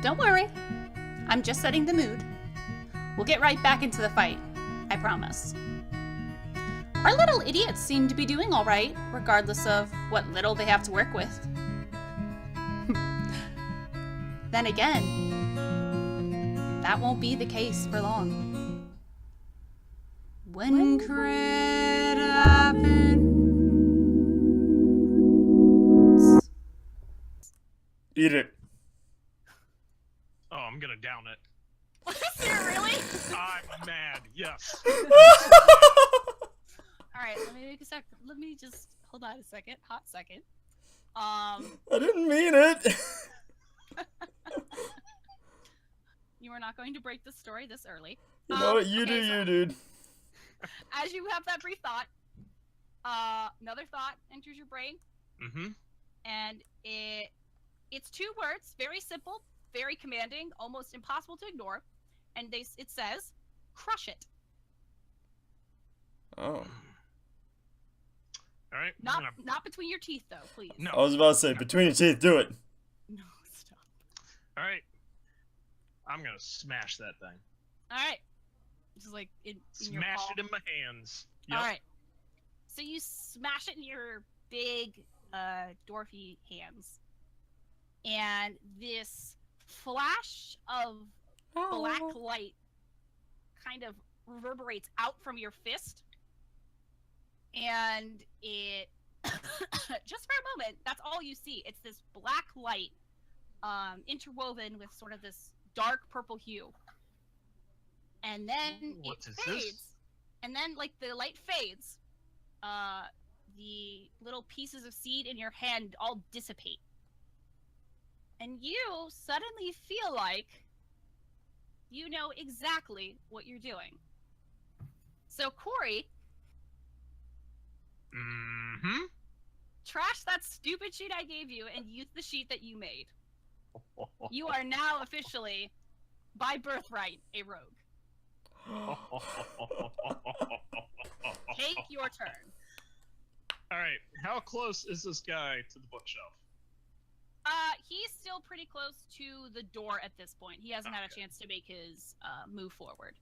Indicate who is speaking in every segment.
Speaker 1: Don't worry. I'm just setting the mood. We'll get right back into the fight. I promise. Our little idiots seem to be doing all right, regardless of what little they have to work with. Then again, that won't be the case for long. When crit happens.
Speaker 2: Eat it.
Speaker 3: Oh, I'm gonna down it.
Speaker 4: Really?
Speaker 3: I'm mad. Yes.
Speaker 4: All right, let me make a sec. Let me just hold on a second. Hot second.
Speaker 2: I didn't mean it.
Speaker 4: You are not going to break the story this early.
Speaker 2: You know what? You
Speaker 4: okay,
Speaker 2: do,
Speaker 4: so
Speaker 2: you, dude.
Speaker 4: as you have that brief thought, another thought enters your brain, and it's 2 words, very simple, very commanding, almost impossible to ignore, and it says, "Crush it."
Speaker 2: Oh.
Speaker 3: All right.
Speaker 4: Not between your teeth, though, please.
Speaker 3: No.
Speaker 2: I was about to say, between your teeth, do it.
Speaker 4: No, stop.
Speaker 3: All right. I'm gonna smash that thing.
Speaker 4: All right. Just like in your
Speaker 3: Smash
Speaker 4: palm.
Speaker 3: it in my hands. Yep.
Speaker 4: All right. So you smash it in your big, dwarfy hands, and this flash of black light kind of reverberates out from your fist, and it just for a moment, that's all you see. It's this black light interwoven with sort of this dark purple hue, and then
Speaker 3: What
Speaker 4: it
Speaker 3: is
Speaker 4: fades
Speaker 3: this?
Speaker 4: and then like the light fades, the little pieces of seed in your hand all dissipate, and you suddenly feel like you know exactly what you're doing. So, Cory, trash that stupid sheet I gave you and use the sheet that you made. You are now officially, by birthright, a rogue. Take your turn.
Speaker 3: All right. How close is this guy to the bookshelf?
Speaker 4: He's still pretty close to the door at this point. He hasn't had a chance to make his move forward.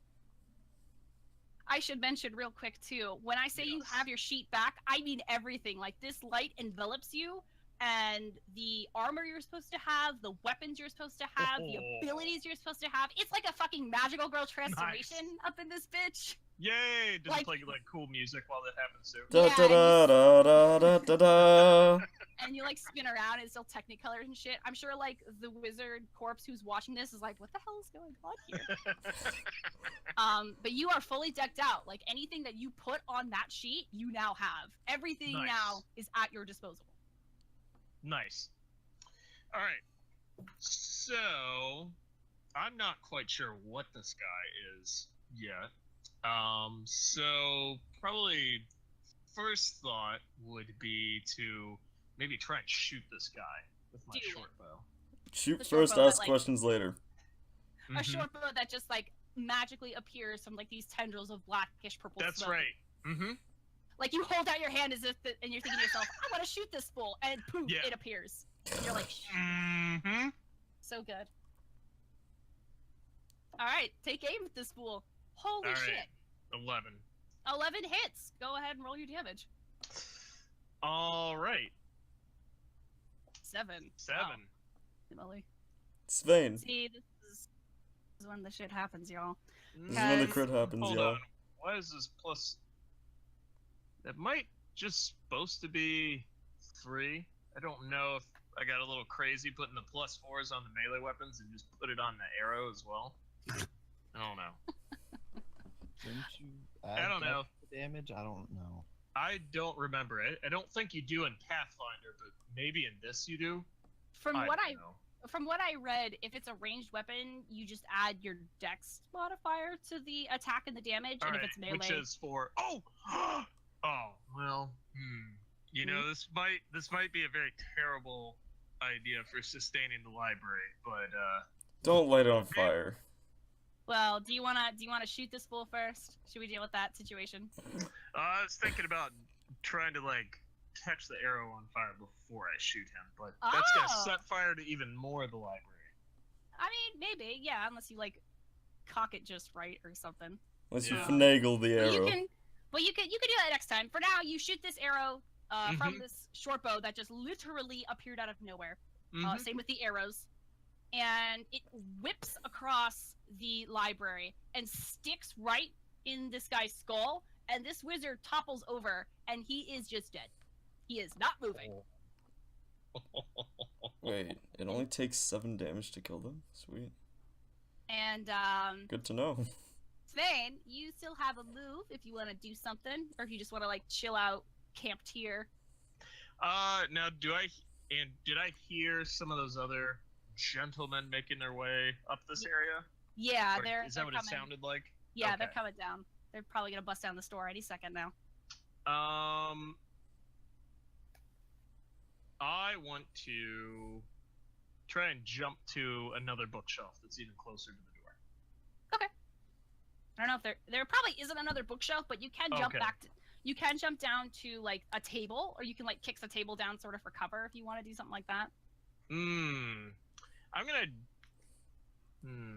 Speaker 4: I should mention real quick too, when I say you have your sheet back, I mean everything. Like, this light envelops you, and the armor you're supposed to have, the weapons you're supposed to have, the abilities you're supposed to have. It's like a fucking magical girl transformation up in this bitch.
Speaker 3: Yay! Does
Speaker 4: Like-
Speaker 3: it play like cool music while that happens too?
Speaker 2: Da
Speaker 4: Yeah,
Speaker 2: da da da da da da.
Speaker 4: And you like spin around, and it's still technicolor and shit. I'm sure like the wizard corpse who's watching this is like, what the hell is going on here? But you are fully decked out. Like, anything that you put on that sheet, you now have. Everything
Speaker 3: Nice.
Speaker 4: now is at your disposal.
Speaker 3: Nice. All right. So, I'm not quite sure what this guy is yet. So probably first thought would be to maybe try and shoot this guy with my
Speaker 4: Do
Speaker 3: short bow.
Speaker 2: Shoot
Speaker 4: The short
Speaker 2: first,
Speaker 4: bow,
Speaker 2: ask
Speaker 4: like-
Speaker 2: questions later.
Speaker 4: A short bow that just like magically appears from like these tendrils of blackish purple
Speaker 3: That's
Speaker 4: smoke.
Speaker 3: right.
Speaker 4: Like, you hold out your hand as if, and you're thinking to yourself, I want to shoot this bull, and poof,
Speaker 3: Yeah.
Speaker 4: it appears. And you're like, so good. All right, take aim with this fool. Holy
Speaker 3: All right.
Speaker 4: shit!
Speaker 3: 11.
Speaker 4: 11 hits. Go ahead and roll your damage.
Speaker 3: All right.
Speaker 4: 7.
Speaker 3: 7.
Speaker 4: Wow. Molly.
Speaker 2: Svein.
Speaker 4: See, this is when the shit happens, y'all.
Speaker 2: This is when the crit happens,
Speaker 3: Hold
Speaker 2: y'all.
Speaker 3: on. Why is this plus? That might just supposed to be 3. I don't know if I got a little crazy putting the +4s on the melee weapons and just put it on the arrow as well. I don't know.
Speaker 5: Didn't you
Speaker 3: I don't know.
Speaker 5: the damage? I don't know.
Speaker 3: I don't remember it. I don't think you do in Pathfinder, but maybe in this you do.
Speaker 4: From
Speaker 3: I
Speaker 4: what
Speaker 3: don't
Speaker 4: I
Speaker 3: know.
Speaker 4: From what I read, if it's a ranged weapon, you just add your dex modifier to the attack and the damage,
Speaker 3: All
Speaker 4: and
Speaker 3: right,
Speaker 4: if it's melee,
Speaker 3: which is for oh well. You know, this might be a very terrible idea for sustaining the library, but
Speaker 2: Don't light it on fire.
Speaker 4: well, do you wanna shoot this fool first? Should we deal with that situation?
Speaker 3: I was thinking about trying to like catch the arrow on fire before I shoot him, but that's gonna
Speaker 4: Oh.
Speaker 3: set fire to even more of the library.
Speaker 4: I mean, maybe, yeah, unless you like cock it just right or something.
Speaker 2: Unless you
Speaker 3: Yeah.
Speaker 2: finagle the
Speaker 4: But
Speaker 2: arrow.
Speaker 4: you can do that next time. For now, you shoot this arrow from
Speaker 3: Mhm.
Speaker 4: this short bow that just literally appeared out of nowhere.
Speaker 3: Mhm.
Speaker 4: Same with the arrows, and it whips across the library and sticks right in this guy's skull. And this wizard topples over, and he is just dead. He is not moving.
Speaker 2: Wait, it only takes 7 damage to kill them? Sweet.
Speaker 4: And
Speaker 2: Good to know.
Speaker 4: Svein, you still have a move if you want to do something, or if you just want to like chill out, camped here.
Speaker 3: Now did I hear some of those other gentlemen making their way up this area?
Speaker 4: Yeah,
Speaker 3: Or
Speaker 4: they're
Speaker 3: is that what
Speaker 4: coming.
Speaker 3: it sounded like?
Speaker 4: Yeah, they're
Speaker 3: Okay.
Speaker 4: coming down. They're probably gonna bust down the store any second now.
Speaker 3: I want to try and jump to another bookshelf that's even closer to the door.
Speaker 4: I don't know if there probably isn't another bookshelf, but you can jump
Speaker 3: Okay.
Speaker 4: back. You can jump down to like a table, or you can like kick the table down sort of for cover if you want to do something like that.
Speaker 3: I'm gonna.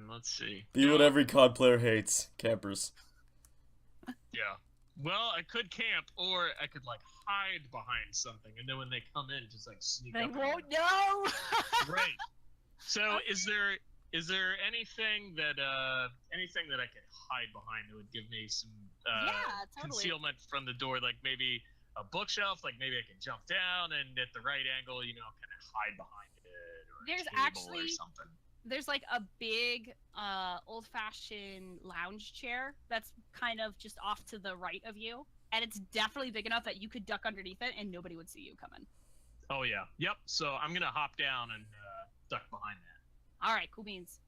Speaker 3: Let's see.
Speaker 2: Be what every COD player hates. Campers.
Speaker 3: Yeah. Well, I could camp, or I could like hide behind something, and then when they come in, just like sneak
Speaker 4: They
Speaker 3: up. on
Speaker 4: won't
Speaker 3: them.
Speaker 4: know.
Speaker 3: Right. So,
Speaker 4: Okay.
Speaker 3: is there anything that I could hide behind that would give me some
Speaker 4: Yeah, totally.
Speaker 3: concealment from the door? Like maybe a bookshelf, like maybe I can jump down and at the right angle, kind of hide behind it, or
Speaker 4: There's
Speaker 3: a table
Speaker 4: actually-
Speaker 3: or something.
Speaker 4: There's like a big, old-fashioned lounge chair that's kind of just off to the right of you, and it's definitely big enough that you could duck underneath it and nobody would see you coming.
Speaker 3: Oh yeah. Yep. So I'm gonna hop down and duck behind that.
Speaker 4: All right, cool beans.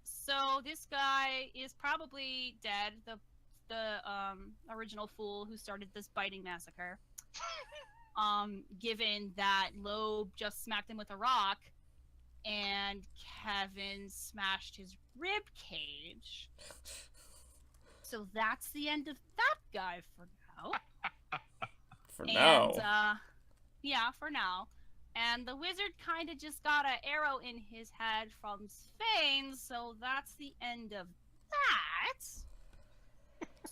Speaker 4: So this guy is probably dead. The original fool who started this biting massacre. Given that Lobe just smacked him with a rock, and Kevin smashed his rib cage. So that's the end of that guy for now.
Speaker 2: For now.
Speaker 4: And, yeah, for now. And the wizard kind of just got an arrow in his head from Svein, so that's the end of that.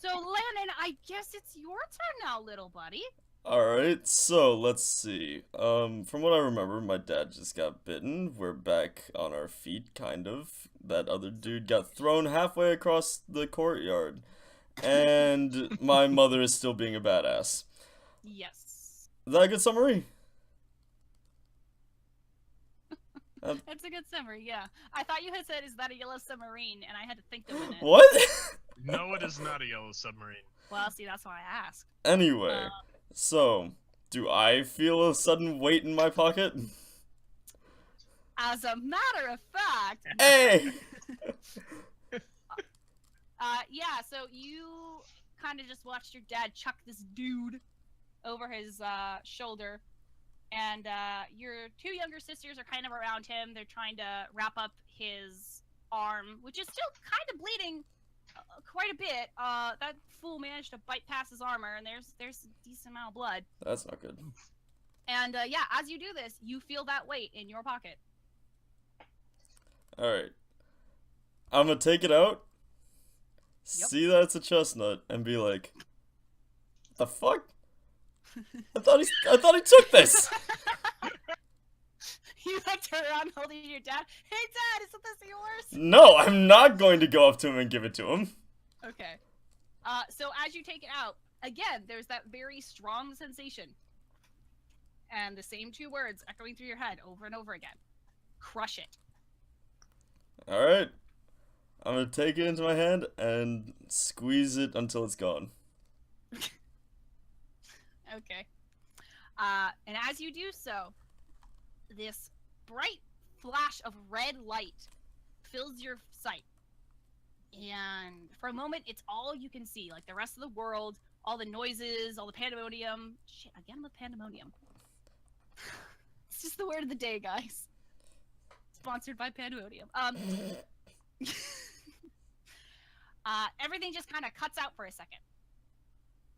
Speaker 4: So, Lannon, I guess it's your turn now, little buddy.
Speaker 2: Alright, so let's see. From what I remember, my dad just got bitten. We're back on our feet, kind of. That other dude got thrown halfway across the courtyard. And my mother is still being a badass.
Speaker 4: Yes.
Speaker 2: Is that a good summary?
Speaker 4: That's a good summary, yeah. I thought you had said, is that a yellow submarine? And I had to think a minute.
Speaker 2: What?
Speaker 3: No, it is not a yellow submarine.
Speaker 4: Well, see, that's why I asked.
Speaker 2: Anyway, so, do I feel a sudden weight in my pocket?
Speaker 4: As a matter of fact,
Speaker 2: Hey!
Speaker 4: yeah, so you kind of just watched your dad chuck this dude over his shoulder, and your two younger sisters are kind of around him. They're trying to wrap up his arm, which is still kind of bleeding quite a bit. That fool managed to bite past his armor, and there's a decent amount of blood.
Speaker 2: That's not good.
Speaker 4: And yeah, as you do this, you feel that weight in your pocket.
Speaker 2: Alright. I'm gonna take it out,
Speaker 4: Yep.
Speaker 2: see that it's a chestnut, and be like, what the fuck? I thought he took this!
Speaker 4: You like turn around holding your dad. Hey, Dad, isn't this yours?
Speaker 2: No, I'm not going to go up to him and give it to him.
Speaker 4: Okay. So as you take it out, again, there's that very strong sensation. And the same two words echoing through your head over and over again. Crush it.
Speaker 2: Alright. I'm gonna take it into my hand and squeeze it until it's gone.
Speaker 4: Okay. And as you do so, this bright flash of red light fills your sight. And for a moment, it's all you can see. Like the rest of the world, all the noises, all the pandemonium. Shit, again with pandemonium. It's just the word of the day, guys. Sponsored by pandemonium. Everything just kind of cuts out for a second.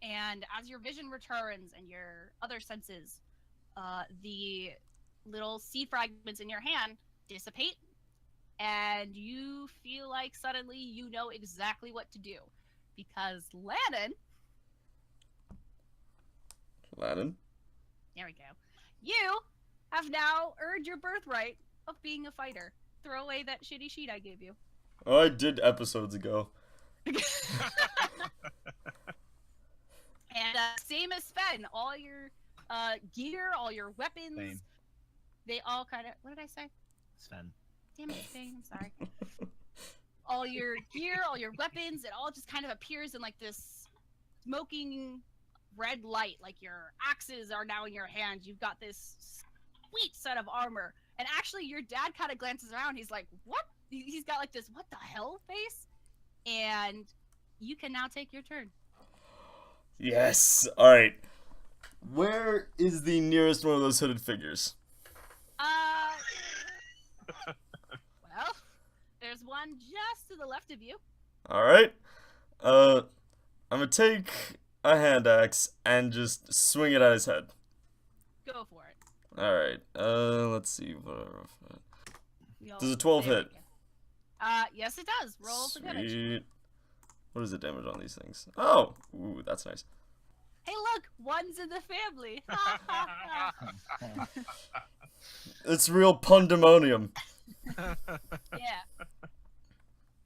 Speaker 4: And as your vision returns and your other senses, the little seed fragments in your hand dissipate, and you feel like suddenly you know exactly what to do. Because Lannon, there we go, you have now earned your birthright of being a fighter. Throw away that shitty sheet I gave you.
Speaker 2: Oh, I did episodes ago.
Speaker 4: And same as Sven, all your gear, all your weapons,
Speaker 5: Same.
Speaker 4: they all kind of, what did I say?
Speaker 5: Sven.
Speaker 4: Damn it, Svein, I'm sorry. All your gear, all your weapons, it all just kind of appears in like this smoking red light. Like your axes are now in your hand. You've got this sweet set of armor. And actually, your dad kind of glances around. He's like, what? He's got like this, what the hell face? And you can now take your turn.
Speaker 2: Yes. All right. Where is the nearest one of those hooded figures?
Speaker 4: Well, there's one just to the left of you.
Speaker 2: All right. I'm gonna take a hand axe and just swing it at his head.
Speaker 4: Go for it.
Speaker 2: All right. Let's see.
Speaker 4: You'll-
Speaker 2: Does a 12
Speaker 4: there we
Speaker 2: hit?
Speaker 4: go. Yes, it does. Roll for damage.
Speaker 2: Sweet. What is the damage on these things? Oh, ooh, that's nice.
Speaker 4: Hey, look, one's in the family.
Speaker 2: It's real pandemonium.
Speaker 4: Yeah.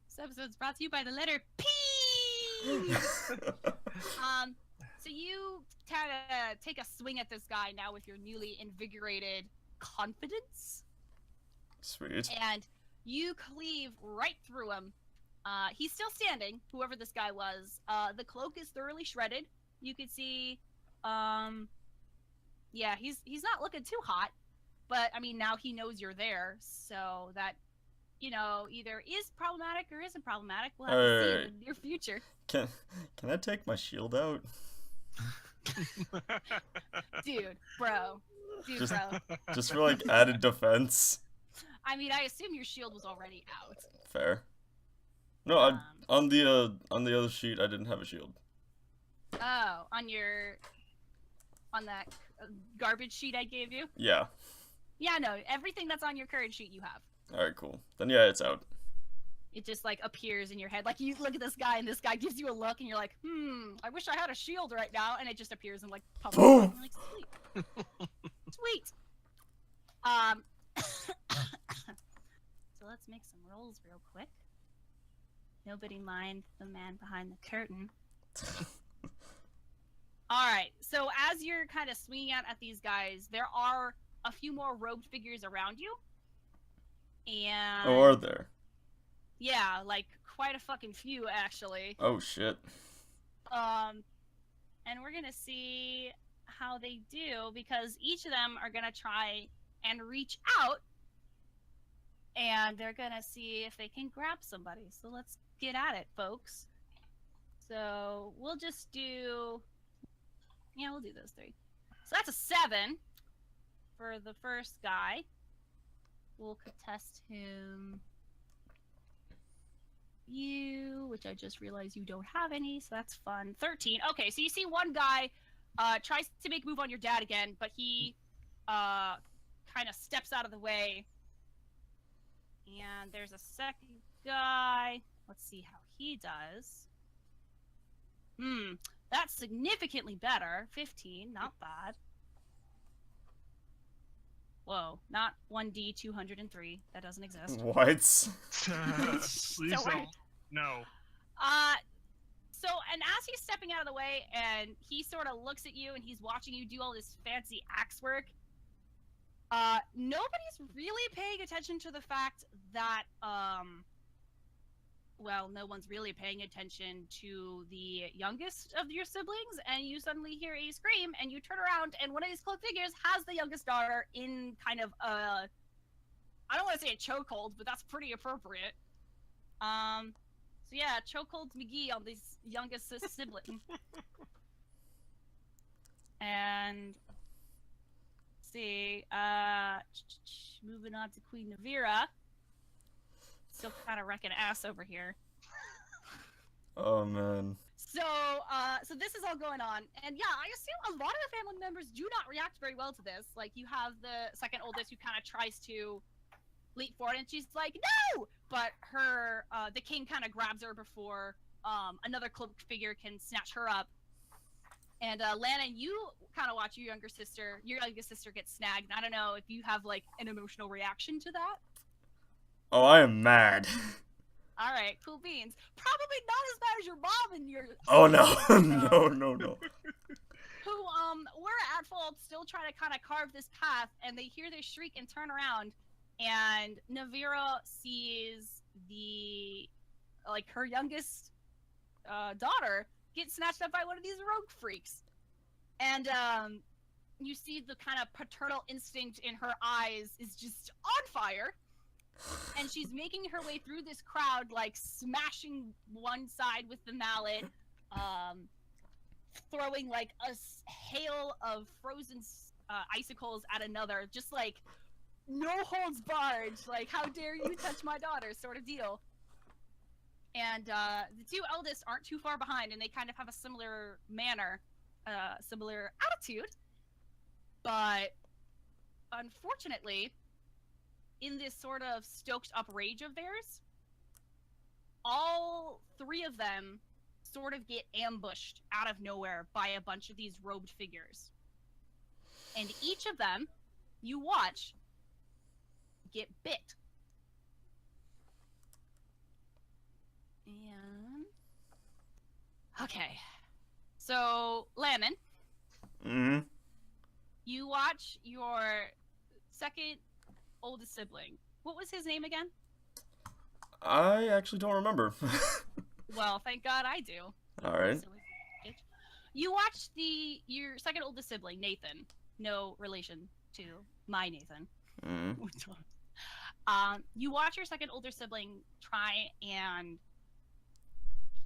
Speaker 4: This episode's brought to you by the letter P. So you kind of take a swing at this guy now with your newly invigorated confidence,
Speaker 2: Sweet.
Speaker 4: and you cleave right through him. He's still standing, whoever this guy was. The cloak is thoroughly shredded. You could see, yeah, he's not looking too hot, but I mean, now he knows you're there, so that, you know, either is problematic or isn't problematic. We'll have to see in the near future.
Speaker 2: Can I take my shield out?
Speaker 4: Dude, bro.
Speaker 2: Just for like added defense.
Speaker 4: I mean, I assume your shield was already out.
Speaker 2: Fair. No, on the other sheet I didn't have a shield.
Speaker 4: Oh, on that garbage sheet I gave you?
Speaker 2: Yeah.
Speaker 4: Yeah, no, everything that's on your current sheet you have.
Speaker 2: All right, cool. Then yeah, it's out.
Speaker 4: It just like appears in your head. Like you look at this guy and this guy gives you a look and you're like, I wish I had a shield right now, and it just appears and like pops up. And you're like, sweet. Sweet. So let's make some rolls real quick. Nobody mind the man behind the curtain. Alright, so as you're kind of swinging out at these guys, there are a few more robed figures around you. And...
Speaker 2: Oh, are there?
Speaker 4: Yeah, like quite a fucking few, actually.
Speaker 2: Oh, shit.
Speaker 4: And we're gonna see how they do, because each of them are gonna try and reach out, and they're gonna see if they can grab somebody. So let's get at it, folks. So we'll just do... Yeah, we'll do those three. So that's a 7 for the first guy. We'll contest him... You, which I just realized you don't have any, so that's fun. 13. Okay, so you see one guy tries to make a move on your dad again, but he kind of steps out of the way. And there's a second guy. Let's see how he does. That's significantly better. 15, not bad. Whoa, not 1D 203. That doesn't exist.
Speaker 2: What?
Speaker 3: Please don't. No.
Speaker 4: So, and as he's stepping out of the way, and he sort of looks at you, and he's watching you do all this fancy axe work, nobody's really paying attention to the fact that, well, no one's really paying attention to the youngest of your siblings, and you suddenly hear a scream, and you turn around, and one of these cloaked figures has the youngest daughter in kind of a... I don't want to say a chokehold, but that's pretty appropriate. So yeah, chokeholds McGee on this youngest sibling. And... let's see, moving on to Queen Navira. Still kind of wrecking ass over here.
Speaker 2: Oh, man.
Speaker 4: So this is all going on, and yeah, I assume a lot of the family members do not react very well to this. Like, you have the second oldest who kind of tries to leap forward, and she's like, "No!" But her, the king kind of grabs her before another cloaked figure can snatch her up. And Lannon, you kind of watch your youngest sister get snagged. And I don't know if you have like an emotional reaction to that.
Speaker 2: Oh, I am mad.
Speaker 4: All right, cool beans. Probably not as bad as your mom and your.
Speaker 2: Oh no, no.
Speaker 4: Who were at fault, still trying to kind of carve this path, and they hear this shriek and turn around, and Navira sees her youngest daughter get snatched up by one of these rogue freaks, and you see the kind of paternal instinct in her eyes is just on fire. And she's making her way through this crowd, like smashing one side with the mallet, throwing like a hail of frozen icicles at another, just like no holds barred, like how dare you touch my daughter sort of deal. And the two eldest aren't too far behind, and they kind of have a similar manner, similar attitude. But unfortunately, in this sort of stoked up rage of theirs, all three of them sort of get ambushed out of nowhere by a bunch of these robed figures. And each of them, you watch, get bit. And... okay. So, Lannon.
Speaker 2: Mm-hmm.
Speaker 4: You watch your second oldest sibling. What was his name again?
Speaker 2: I actually don't remember.
Speaker 4: Well, thank God I do.
Speaker 2: All right.
Speaker 4: You watch your second oldest sibling, Nathan. No relation to my Nathan.
Speaker 2: Mm-hmm.
Speaker 4: You watch your second older sibling try and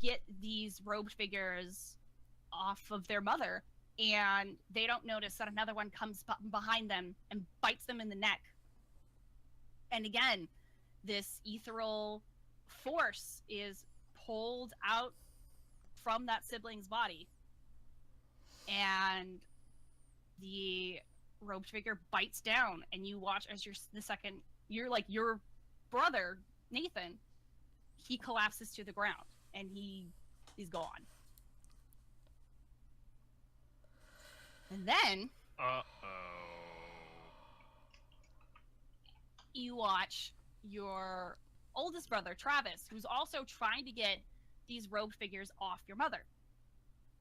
Speaker 4: get these robed figures off of their mother, and they don't notice that another one comes behind them and bites them in the neck. And again, this ethereal force is pulled out from that sibling's body, and the robed figure bites down, and you watch as your brother Nathan, he collapses to the ground, and he's gone. And then you watch your oldest brother, Travis, who's also trying to get these robed figures off your mother.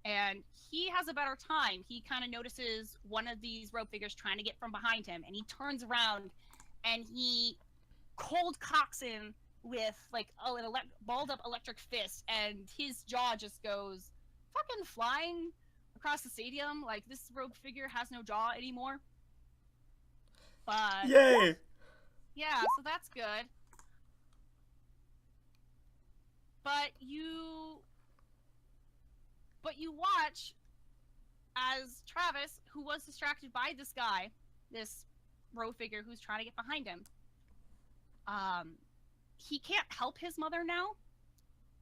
Speaker 4: And he has a better time. He kind of notices one of these robed figures trying to get from behind him, and he turns around and he cold cocks him with like an balled up electric fist, and his jaw just goes fucking flying across the stadium. Like, this robed figure has no jaw anymore. But
Speaker 2: yay!
Speaker 4: Yeah, so that's good. But you watch as Travis, who was distracted by this guy, this rogue figure who's trying to get behind him, he can't help his mother now,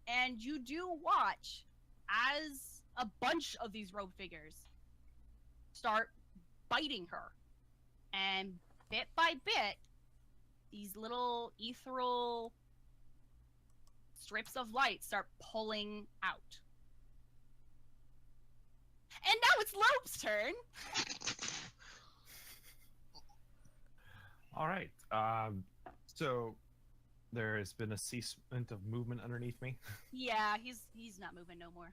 Speaker 4: and you do watch as a bunch of these rogue figures start biting her, and bit by bit, these little ethereal strips of light start pulling out. And now it's Lobe's turn.
Speaker 5: All right. So there has been a ceasement of movement underneath me.
Speaker 4: Yeah, he's not moving no more.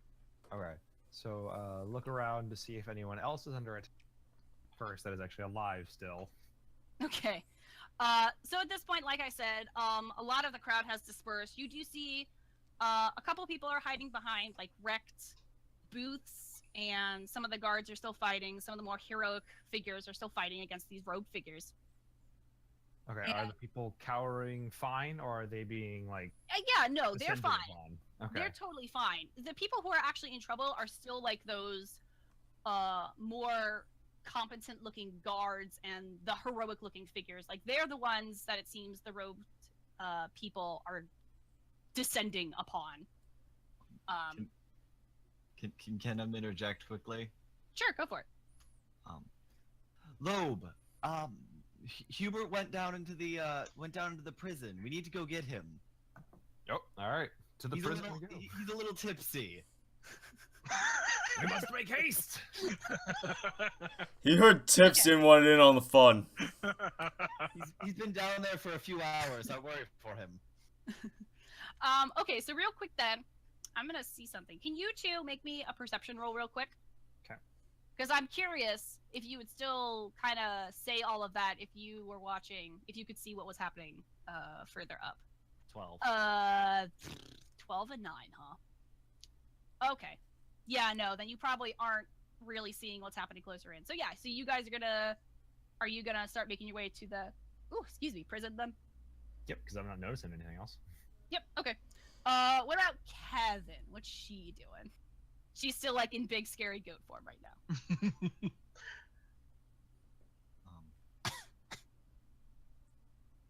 Speaker 5: Okay. So look around to see if anyone else is under attack first that is actually alive still.
Speaker 4: Okay. So at this point, like I said, a lot of the crowd has dispersed. You do see a couple people are hiding behind like wrecked booths, and some of the guards are still fighting. Some of the more heroic figures are still fighting against these rogue figures.
Speaker 5: Okay,
Speaker 4: And,
Speaker 5: are the people cowering fine, or are they being like?
Speaker 4: Yeah, no, they're
Speaker 5: descended
Speaker 4: fine.
Speaker 5: upon? Okay.
Speaker 4: They're totally fine. The people who are actually in trouble are still like those more competent looking guards and the heroic looking figures. Like, they're the ones that it seems the robed people are descending upon.
Speaker 6: Can Kennam interject quickly?
Speaker 4: Sure, go for it.
Speaker 6: Lobe, Hubert went down into the prison. We need to go get him.
Speaker 5: Oh, all right. To the prison we go.
Speaker 6: He's a little tipsy.
Speaker 5: We must make haste.
Speaker 2: He heard tips and wanted in on the fun.
Speaker 6: He's been down there for a few hours. I worry for him.
Speaker 4: Okay, so real quick then, I'm gonna see something. Can you two make me a perception roll real quick?
Speaker 5: Okay.
Speaker 4: Because I'm curious if you would still kind of say all of that if you were watching, if you could see what was happening further up.
Speaker 6: 12.
Speaker 4: 12 and 9, huh? Okay. Yeah, no, then you probably aren't really seeing what's happening closer in. So yeah, so you guys are you gonna start making your way to the, prison then?
Speaker 5: Yep, because I'm not noticing anything else.
Speaker 4: Yep, okay. What about Kevin? What's she doing? She's still like in big scary goat form right now.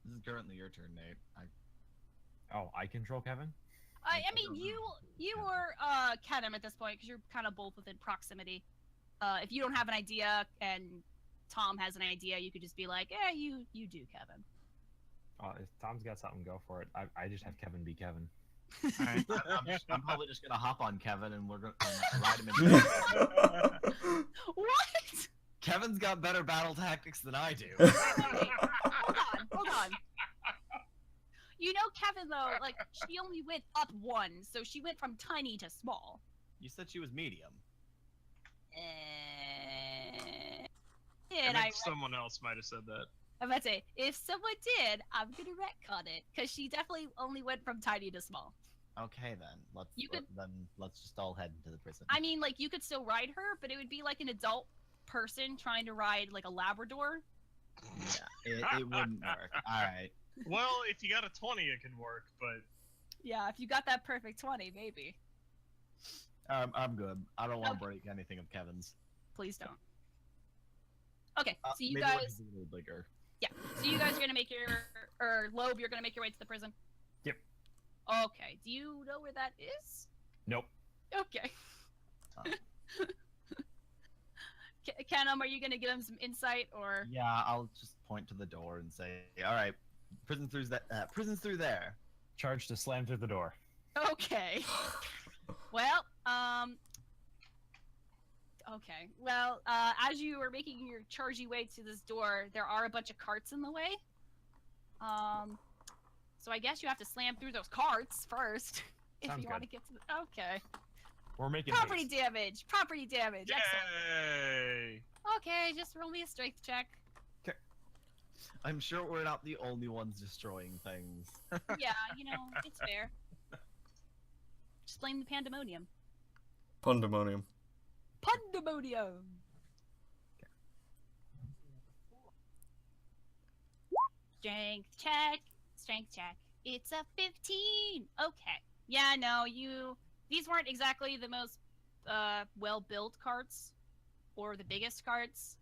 Speaker 6: This is currently your turn, Nate.
Speaker 5: Oh, I control Kevin?
Speaker 4: I mean, you or Kennam at this point, because you're kind of both within proximity. If you don't have an idea and Tom has an idea, you could just be like, you do, Kevin.
Speaker 5: If Tom's got something, go for it. I just have Kevin be Kevin.
Speaker 6: All right. I'm probably just gonna hop on Kevin and we're gonna ride him into.
Speaker 4: What?
Speaker 6: Kevin's got better battle tactics than I do.
Speaker 4: Wait. Hold on. You know Kevin though, like she only went up 1, so she went from tiny to small.
Speaker 6: You said she was medium.
Speaker 3: I think someone else might have said that.
Speaker 4: I'm about to say, if someone did, I'm gonna retcon it because she definitely only went from tiny to small.
Speaker 6: Okay then, let's just all head into the prison.
Speaker 4: I mean, like you could still ride her, but it would be like an adult person trying to ride like a Labrador.
Speaker 6: Yeah, it wouldn't work. All right.
Speaker 3: Well, if you got a 20, it can work, but
Speaker 4: Yeah, if you got that perfect 20, maybe.
Speaker 6: I'm good. I don't want to break anything of Kevin's.
Speaker 4: Please don't. Okay, so you
Speaker 6: maybe
Speaker 4: guys,
Speaker 6: when he's a little bigger.
Speaker 4: yeah, so you guys are gonna make Lobe, you're gonna make your way to the prison.
Speaker 5: Yep.
Speaker 4: Okay, do you know where that is?
Speaker 5: Nope.
Speaker 4: Okay. Kennam, are you gonna give him some insight or?
Speaker 6: Yeah, I'll just point to the door and say, "All right, prison's through there."
Speaker 5: Charge to slam through the door.
Speaker 4: Okay. Well, okay. Well, as you are making your chargy way to this door, there are a bunch of carts in the way. So I guess you have to slam through those carts first if
Speaker 5: Sounds
Speaker 4: you want to
Speaker 5: good.
Speaker 4: get to the. Okay.
Speaker 5: We're making
Speaker 4: Property
Speaker 5: haste.
Speaker 4: damage. Property damage. Excellent.
Speaker 3: yay!
Speaker 4: Okay, just roll me a strength check.
Speaker 6: I'm sure we're not the only ones destroying things.
Speaker 4: Yeah, you know, it's fair. Just blame the pandemonium.
Speaker 2: Pandemonium.
Speaker 4: Pandemonium. Strength check. Strength check. It's a 15. Okay. Yeah, no, these weren't exactly the most well-built carts or the biggest carts.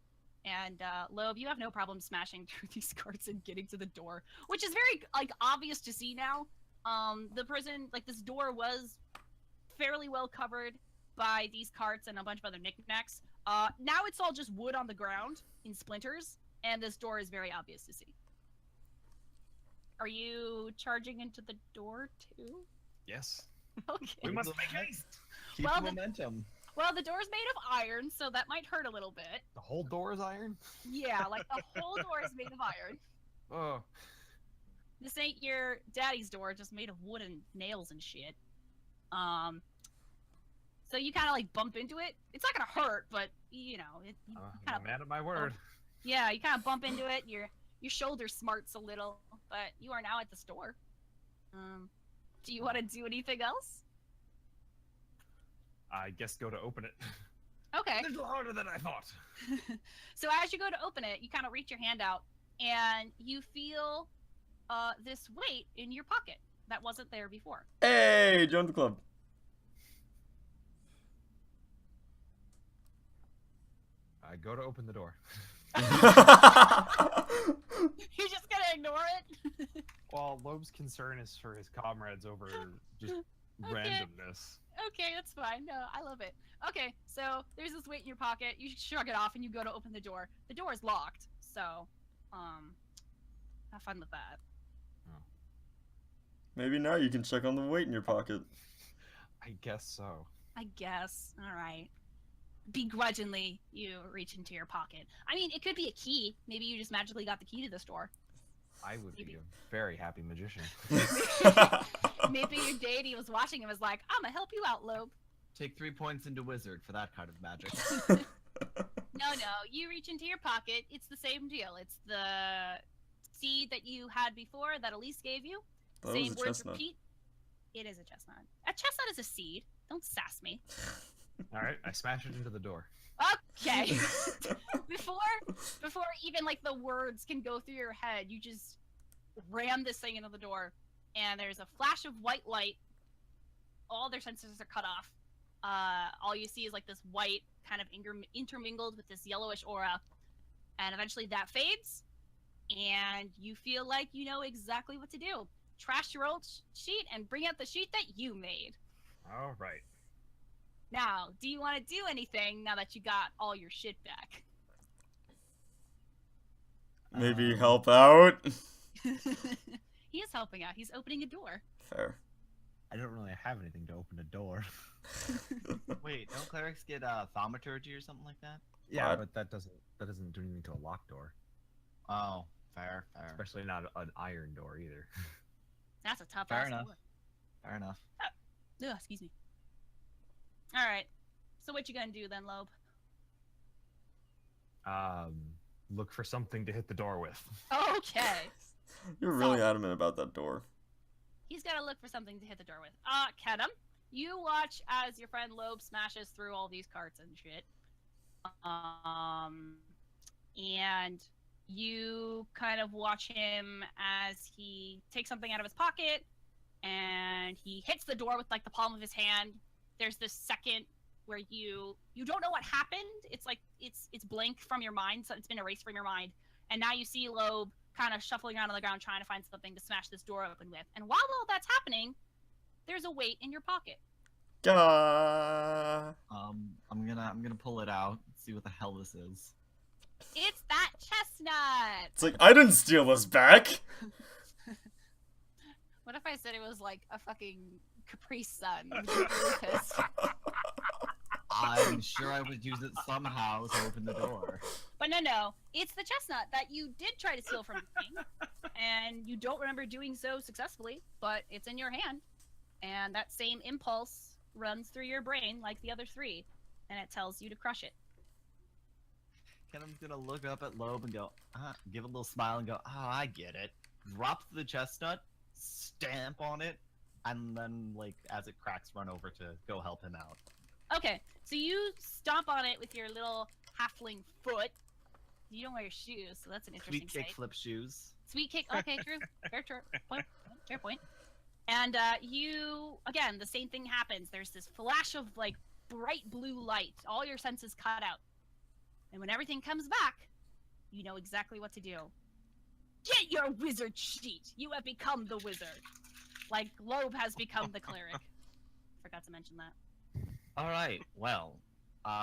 Speaker 4: And Lobe, you have no problem smashing through these carts and getting to the door, which is very like obvious to see now. The prison, like this door was fairly well covered by these carts and a bunch of other knickknacks. Now it's all just wood on the ground in splinters, and this door is very obvious to see. Are you charging into the door too?
Speaker 5: Yes.
Speaker 4: Okay.
Speaker 5: We must make haste.
Speaker 6: Keep
Speaker 4: Well,
Speaker 6: the momentum.
Speaker 4: Well, the door's made of iron, so that might hurt a little bit.
Speaker 5: The whole door is iron?
Speaker 4: Yeah, like the whole door is made of iron.
Speaker 5: Oh.
Speaker 4: This ain't your daddy's door, just made of wood and nails and shit. So you kind of like bump into it. It's not gonna hurt, but you know, you kind
Speaker 5: I'm
Speaker 4: of.
Speaker 5: mad at my word.
Speaker 4: Yeah, you kind of bump into it. Your shoulder smarts a little, but you are now at the store. Do you want to do anything else?
Speaker 5: I guess go to open it.
Speaker 4: Okay.
Speaker 5: A little harder than I thought.
Speaker 4: So as you go to open it, you kind of reach your hand out, and you feel this weight in your pocket that wasn't there before.
Speaker 2: Hey, join the club.
Speaker 5: I go to open the door.
Speaker 4: You're just gonna ignore it?
Speaker 5: Well, Lobe's concern is for his comrades over just
Speaker 4: Okay.
Speaker 5: randomness.
Speaker 4: Okay, that's fine. No, I love it. Okay, so there's this weight in your pocket. You shrug it off and you go to open the door. The door is locked, so Have fun with that.
Speaker 2: Maybe now you can check on the weight in your pocket.
Speaker 5: I guess so.
Speaker 4: I guess. All right. Begrudgingly, you reach into your pocket. I mean, it could be a key. Maybe you just magically got the key to this door.
Speaker 5: I would be a very happy magician.
Speaker 4: Maybe your deity was watching and was like, I'm gonna help you out, Lobe.
Speaker 6: Take 3 points into wizard for that kind of magic.
Speaker 4: No, you reach into your pocket. It's the same deal. It's the seed that you had before that Elise gave you.
Speaker 2: That
Speaker 4: Same
Speaker 2: was a
Speaker 4: words
Speaker 2: chestnut.
Speaker 4: repeat. It is a chestnut. A chestnut is a seed. Don't sass me.
Speaker 5: All right, I smash it into the door.
Speaker 4: Okay. before even like the words can go through your head, you just ram this thing into the door, and there's a flash of white light. All their senses are cut off. All you see is like this white kind of intermingled with this yellowish aura, and eventually that fades, and you feel like you know exactly what to do. Trash your old sheet and bring out the sheet that you made.
Speaker 5: All right.
Speaker 4: Now, do you want to do anything now that you got all your shit back?
Speaker 2: Maybe help out?
Speaker 4: He is helping out. He's opening a door.
Speaker 2: Fair.
Speaker 5: I don't really have anything to open a door.
Speaker 6: Wait, don't clerics get thaumaturgy or something like that?
Speaker 5: Yeah,
Speaker 2: What?
Speaker 5: but that doesn't do anything to a locked door.
Speaker 6: Oh, fair.
Speaker 5: Especially not an iron door either.
Speaker 4: That's a tough
Speaker 6: Fair
Speaker 4: ass
Speaker 6: enough.
Speaker 4: door.
Speaker 6: Fair enough.
Speaker 4: Ugh, excuse me. All right. So what you gonna do then, Lobe?
Speaker 5: Look for something to hit the door with.
Speaker 4: Okay.
Speaker 2: You're really adamant about that door.
Speaker 4: He's gotta look for something to hit the door with. Kennam, you watch as your friend Lobe smashes through all these carts and shit. And you kind of watch him as he takes something out of his pocket and he hits the door with like the palm of his hand. There's this second where you don't know what happened. It's like it's blank from your mind, so it's been erased from your mind. And now you see Lobe kind of shuffling around on the ground trying to find something to smash this door open with. And while all that's happening, there's a weight in your pocket.
Speaker 2: Gah.
Speaker 6: I'm gonna pull it out, see what the hell this is.
Speaker 4: It's that chestnut.
Speaker 2: It's like, I didn't steal this back!
Speaker 4: What if I said it was like a fucking Capri Sun? Would you be really pissed?
Speaker 6: I'm sure I would use it somehow to open the door.
Speaker 4: But no, it's the chestnut that you did try to steal from the king, and you don't remember doing so successfully, but it's in your hand, and that same impulse runs through your brain like the other three, and it tells you to crush it.
Speaker 6: Kennam's gonna look up at Lobe and go, give a little smile and go, oh, I get it. Drop the chestnut, stamp on it, and then, like, as it cracks, run over to go help him out.
Speaker 4: Okay, so you stomp on it with your little halfling foot. You don't wear shoes, so that's an interesting
Speaker 6: Sweet kick,
Speaker 4: sight.
Speaker 6: flip shoes.
Speaker 4: Sweet kick. Okay, true. Fair point. Fair point. And you again, the same thing happens. There's this flash of like bright blue light. All your senses cut out. And when everything comes back, you know exactly what to do. Get your wizard sheet. You have become the wizard. Like Lobe has become the cleric. Forgot to mention that.
Speaker 6: All right. Well,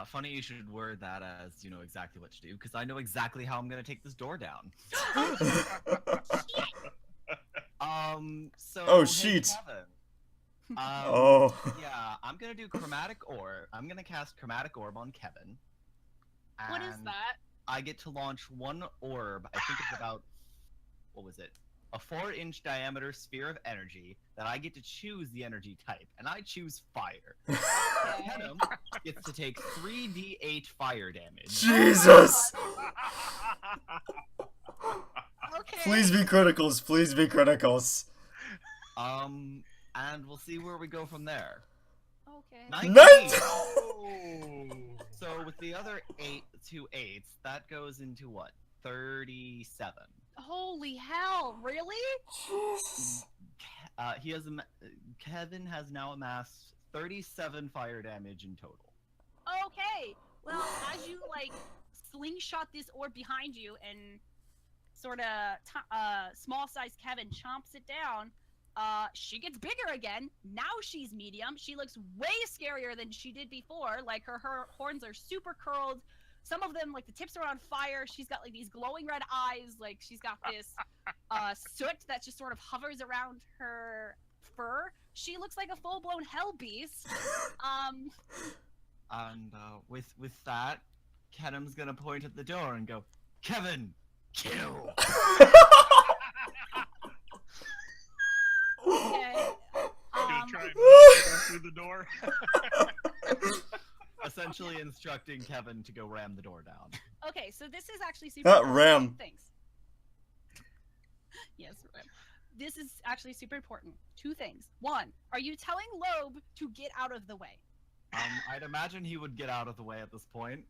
Speaker 6: funny you should word that as you know exactly what to do, because I know exactly how I'm gonna take this door down. So.
Speaker 2: Oh,
Speaker 6: hey,
Speaker 2: sheet.
Speaker 6: Kevin.
Speaker 2: Oh.
Speaker 6: Yeah, I'm gonna do chromatic orb. I'm gonna cast chromatic orb on Kevin.
Speaker 4: What is
Speaker 6: and
Speaker 4: that?
Speaker 6: I get to launch one orb. I think it's about, what was it? A 4-inch diameter sphere of energy that I get to choose the energy type, and I choose fire. Kennam gets to take 3d8 fire damage.
Speaker 2: Jesus!
Speaker 4: Okay.
Speaker 2: Please be criticals, please be criticals.
Speaker 6: And we'll see where we go from there.
Speaker 4: Okay.
Speaker 6: 19! So with the other 2 8s, that goes into what? 37.
Speaker 4: Holy hell! Really?
Speaker 6: Kevin has now amassed 37 fire damage in total.
Speaker 4: Okay. Well, as you like slingshot this orb behind you and sort of small-sized Kevin chomps it down, she gets bigger again. Now she's medium. She looks way scarier than she did before. Like her horns are super curled, some of them, like, the tips are on fire. She's got, like, these glowing red eyes. Like, she's got this soot that just sort of hovers around her fur. She looks like a full-blown hell beast.
Speaker 6: And with that, Kennam's gonna point at the door and go, Kevin, kill!
Speaker 4: Okay.
Speaker 3: Gonna try and go through the door.
Speaker 6: Essentially instructing Kevin to go ram the door down.
Speaker 4: Okay, so this is actually super
Speaker 2: Not
Speaker 4: important.
Speaker 2: ram.
Speaker 4: Two things. Yes, ram. This is actually super important. Two things. One, are you telling Lobe to get out of the way?
Speaker 6: I'd imagine he would get out of the way at this point.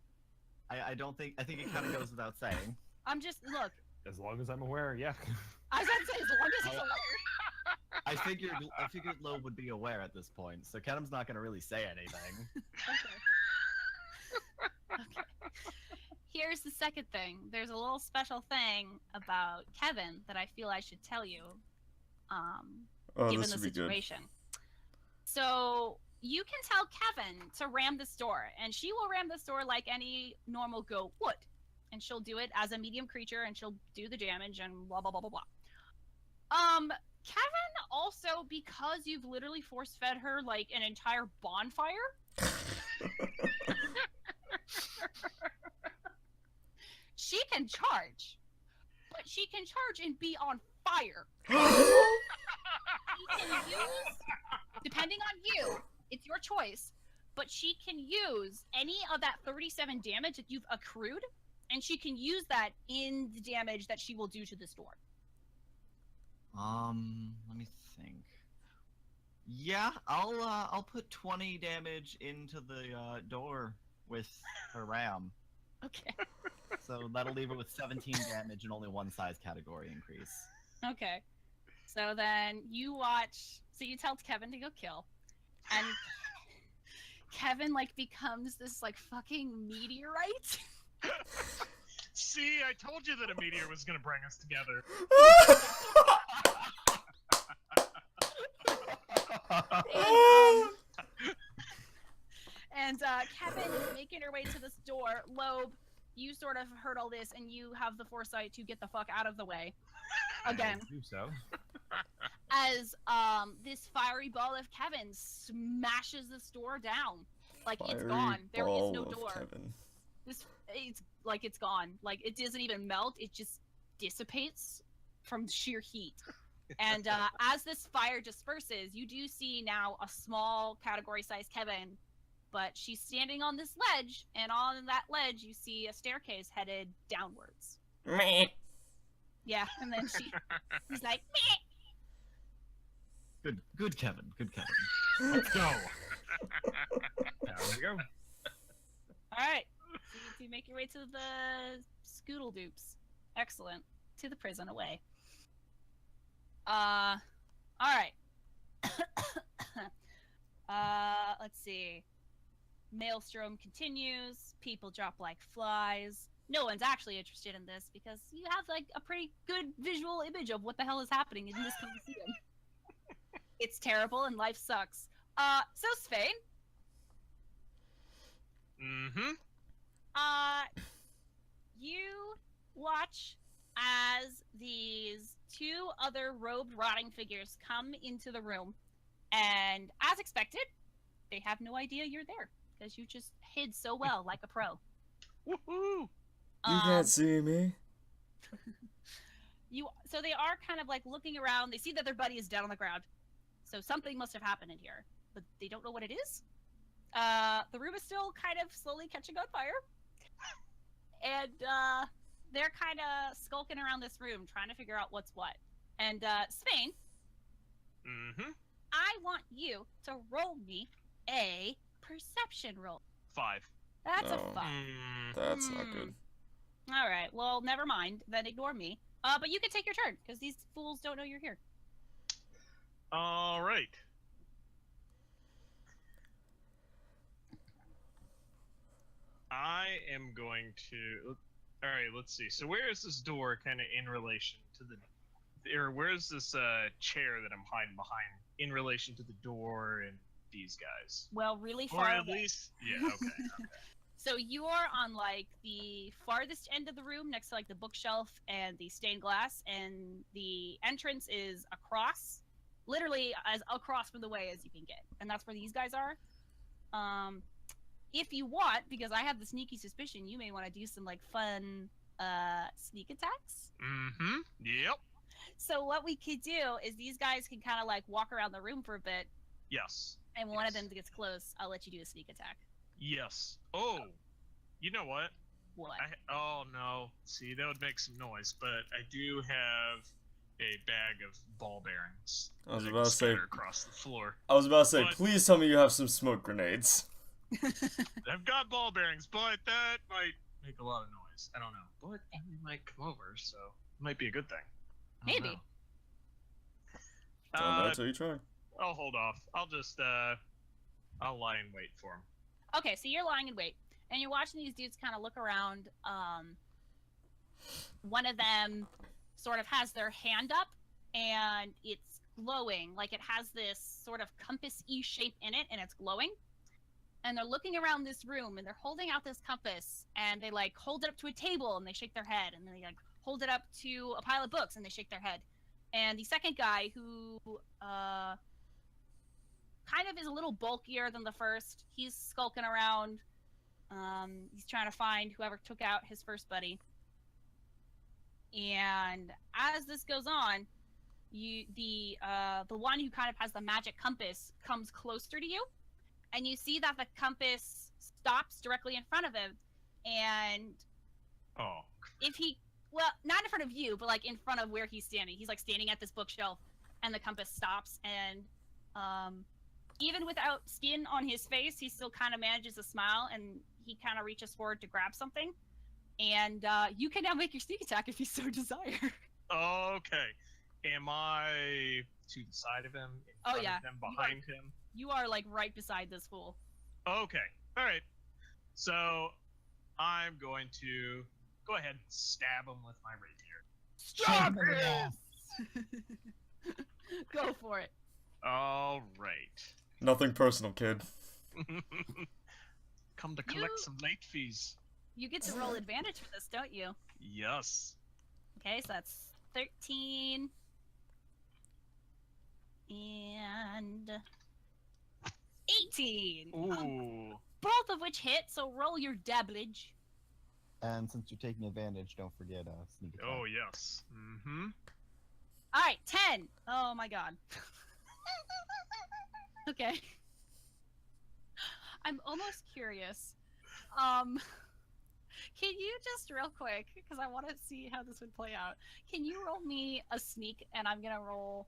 Speaker 6: I think it kind of goes without saying.
Speaker 4: I'm just, look,
Speaker 5: As long as I'm aware, yeah.
Speaker 4: I was about to say, as long as he's aware.
Speaker 6: I figured Lobe would be aware at this point, so Kennam's not gonna really say anything.
Speaker 4: Okay. Here's the second thing. There's a little special thing about Kevin that I feel I should tell you, given
Speaker 2: this
Speaker 4: the
Speaker 2: would be good.
Speaker 4: situation. So you can tell Kevin to ram this door, and she will ram this door like any normal goat would. And she'll do it as a medium creature, and she'll do the damage, and blah, blah, blah, blah, blah. Kevin also, because you've literally force-fed her, like, an entire bonfire, she can charge. But she can charge and be on fire. She can use, depending on you, it's your choice, but she can use any of that 37 damage that you've accrued, and she can use that in the damage that she will do to this door.
Speaker 6: Let me think. Yeah, I'll put 20 damage into the door with her ram.
Speaker 4: Okay.
Speaker 6: So that'll leave her with 17 damage and only one size category increase.
Speaker 4: Okay. So then you watch, so you tell Kevin to go kill, and Kevin, like, becomes this, like, fucking meteorite.
Speaker 3: See, I told you that a meteor was gonna bring us together.
Speaker 4: And Kevin is making her way to this door. Lobe, you sort of heard all this, and you have the foresight to get the fuck out of the way. Again,
Speaker 5: Do so.
Speaker 4: as this fiery ball of Kevin smashes this door down. Like, it's
Speaker 2: Fiery
Speaker 4: gone. There is
Speaker 2: ball
Speaker 4: no
Speaker 2: of
Speaker 4: door.
Speaker 2: Kevin.
Speaker 4: It's like it's gone. Like, it doesn't even melt. It just dissipates from sheer heat. And as this fire disperses, you do see now a small category-sized Kevin, but she's standing on this ledge, and on that ledge you see a staircase headed downwards.
Speaker 2: Meh.
Speaker 4: Yeah, and then he's like, meh.
Speaker 6: Good Kevin, good Kevin.
Speaker 5: Let's go. There we go.
Speaker 4: Alright, so you make your way to the Scoodle Doops. Excellent. To the prison away. Alright. Let's see. Maelstrom continues. People drop like flies. No one's actually interested in this because you have, like, a pretty good visual image of what the hell is happening in this Coliseum. It's terrible and life sucks. So Svein.
Speaker 3: Mm-hmm.
Speaker 4: You watch as these two other robed rotting figures come into the room, and as expected, they have no idea you're there because you just hid so well like a pro.
Speaker 3: Woohoo!
Speaker 2: You can't see me.
Speaker 4: So they are kind of like looking around. They see that their buddy is dead on the ground, so something must have happened in here, but they don't know what it is. The room is still kind of slowly catching on fire, and they're kind of skulking around this room trying to figure out what's what. And Svein,
Speaker 3: Mm-hmm.
Speaker 4: I want you to roll me a perception roll.
Speaker 3: 5.
Speaker 4: That's a
Speaker 2: No.
Speaker 4: 5.
Speaker 2: That's not good.
Speaker 4: All right, well, never mind. Then ignore me. But you can take your turn because these fools don't know you're here.
Speaker 3: All right. I am going to. All right, let's see. So where is this door kind of in relation to the, or where's this chair that I'm hiding behind in relation to the door and these guys?
Speaker 4: Well, really
Speaker 3: Or
Speaker 4: far
Speaker 3: at
Speaker 4: away.
Speaker 3: least, yeah, okay.
Speaker 4: So you are on like the farthest end of the room, next to like the bookshelf and the stained glass, and the entrance is across, literally as across from the way as you can get, and that's where these guys are. If you want, because I have the sneaky suspicion, you may want to do some like fun sneak attacks.
Speaker 3: Mm-hmm. Yep.
Speaker 4: So what we could do is these guys can kind of like walk around the room for a bit,
Speaker 3: Yes.
Speaker 4: and when one of them gets close, I'll let you do a sneak attack.
Speaker 3: Yes. Oh, you know what?
Speaker 4: What?
Speaker 3: Oh no. See, that would make some noise, but I do have a bag of ball bearings.
Speaker 2: I was
Speaker 3: that
Speaker 2: about to say.
Speaker 3: scatter across the floor.
Speaker 2: I was about to say,
Speaker 3: But-
Speaker 2: please tell me you have some smoke grenades.
Speaker 3: I've got ball bearings, but that might make a lot of noise. I don't know. But they might come over, so it might be a good thing. I don't
Speaker 4: Maybe.
Speaker 3: know.
Speaker 2: Don't know until you try.
Speaker 3: I'll hold off. I'll just I'll lie in wait for him.
Speaker 4: Okay, so you're lying in wait, and you're watching these dudes kind of look around. One of them sort of has their hand up, and it's glowing. Like it has this sort of compass-y shape in it, and it's glowing. And they're looking around this room, and they're holding out this compass, and they like hold it up to a table, and they shake their head, and they like hold it up to a pile of books, and they shake their head. And the second guy, who kind of is a little bulkier than the first, he's skulking around. He's trying to find whoever took out his first buddy. And as this goes on, the one who kind of has the magic compass comes closer to you, and you see that the compass stops directly in front of him. And
Speaker 3: Oh.
Speaker 4: if he, well, not in front of you, but like in front of where he's standing. He's like standing at this bookshelf, and the compass stops. And even without skin on his face, he still kind of manages to smile, and he kind of reaches forward to grab something. And you can now make your sneak attack if you so desire.
Speaker 3: Okay. Am I to the side of him? In
Speaker 4: Oh,
Speaker 3: front
Speaker 4: yeah.
Speaker 3: Of him, behind him?
Speaker 4: You are like right beside this fool.
Speaker 3: Okay. All right. So I'm going to go ahead and stab him with my rapier.
Speaker 4: Stop it! Go for it.
Speaker 3: All right.
Speaker 2: Nothing personal, kid.
Speaker 3: Come to collect
Speaker 4: You-
Speaker 3: some late fees.
Speaker 4: You get to roll advantage for this, don't you?
Speaker 3: Yes.
Speaker 4: Okay, so that's 13. And 18.
Speaker 3: Ooh.
Speaker 4: Both of which hit, so roll your dabblage.
Speaker 7: And since you're taking advantage, don't forget sneak attack.
Speaker 3: Oh yes. Mm-hmm.
Speaker 4: All right, 10. Oh my god. Okay. I'm almost curious. Can you just real quick, because I want to see how this would play out. Can you roll me a sneak, and I'm gonna roll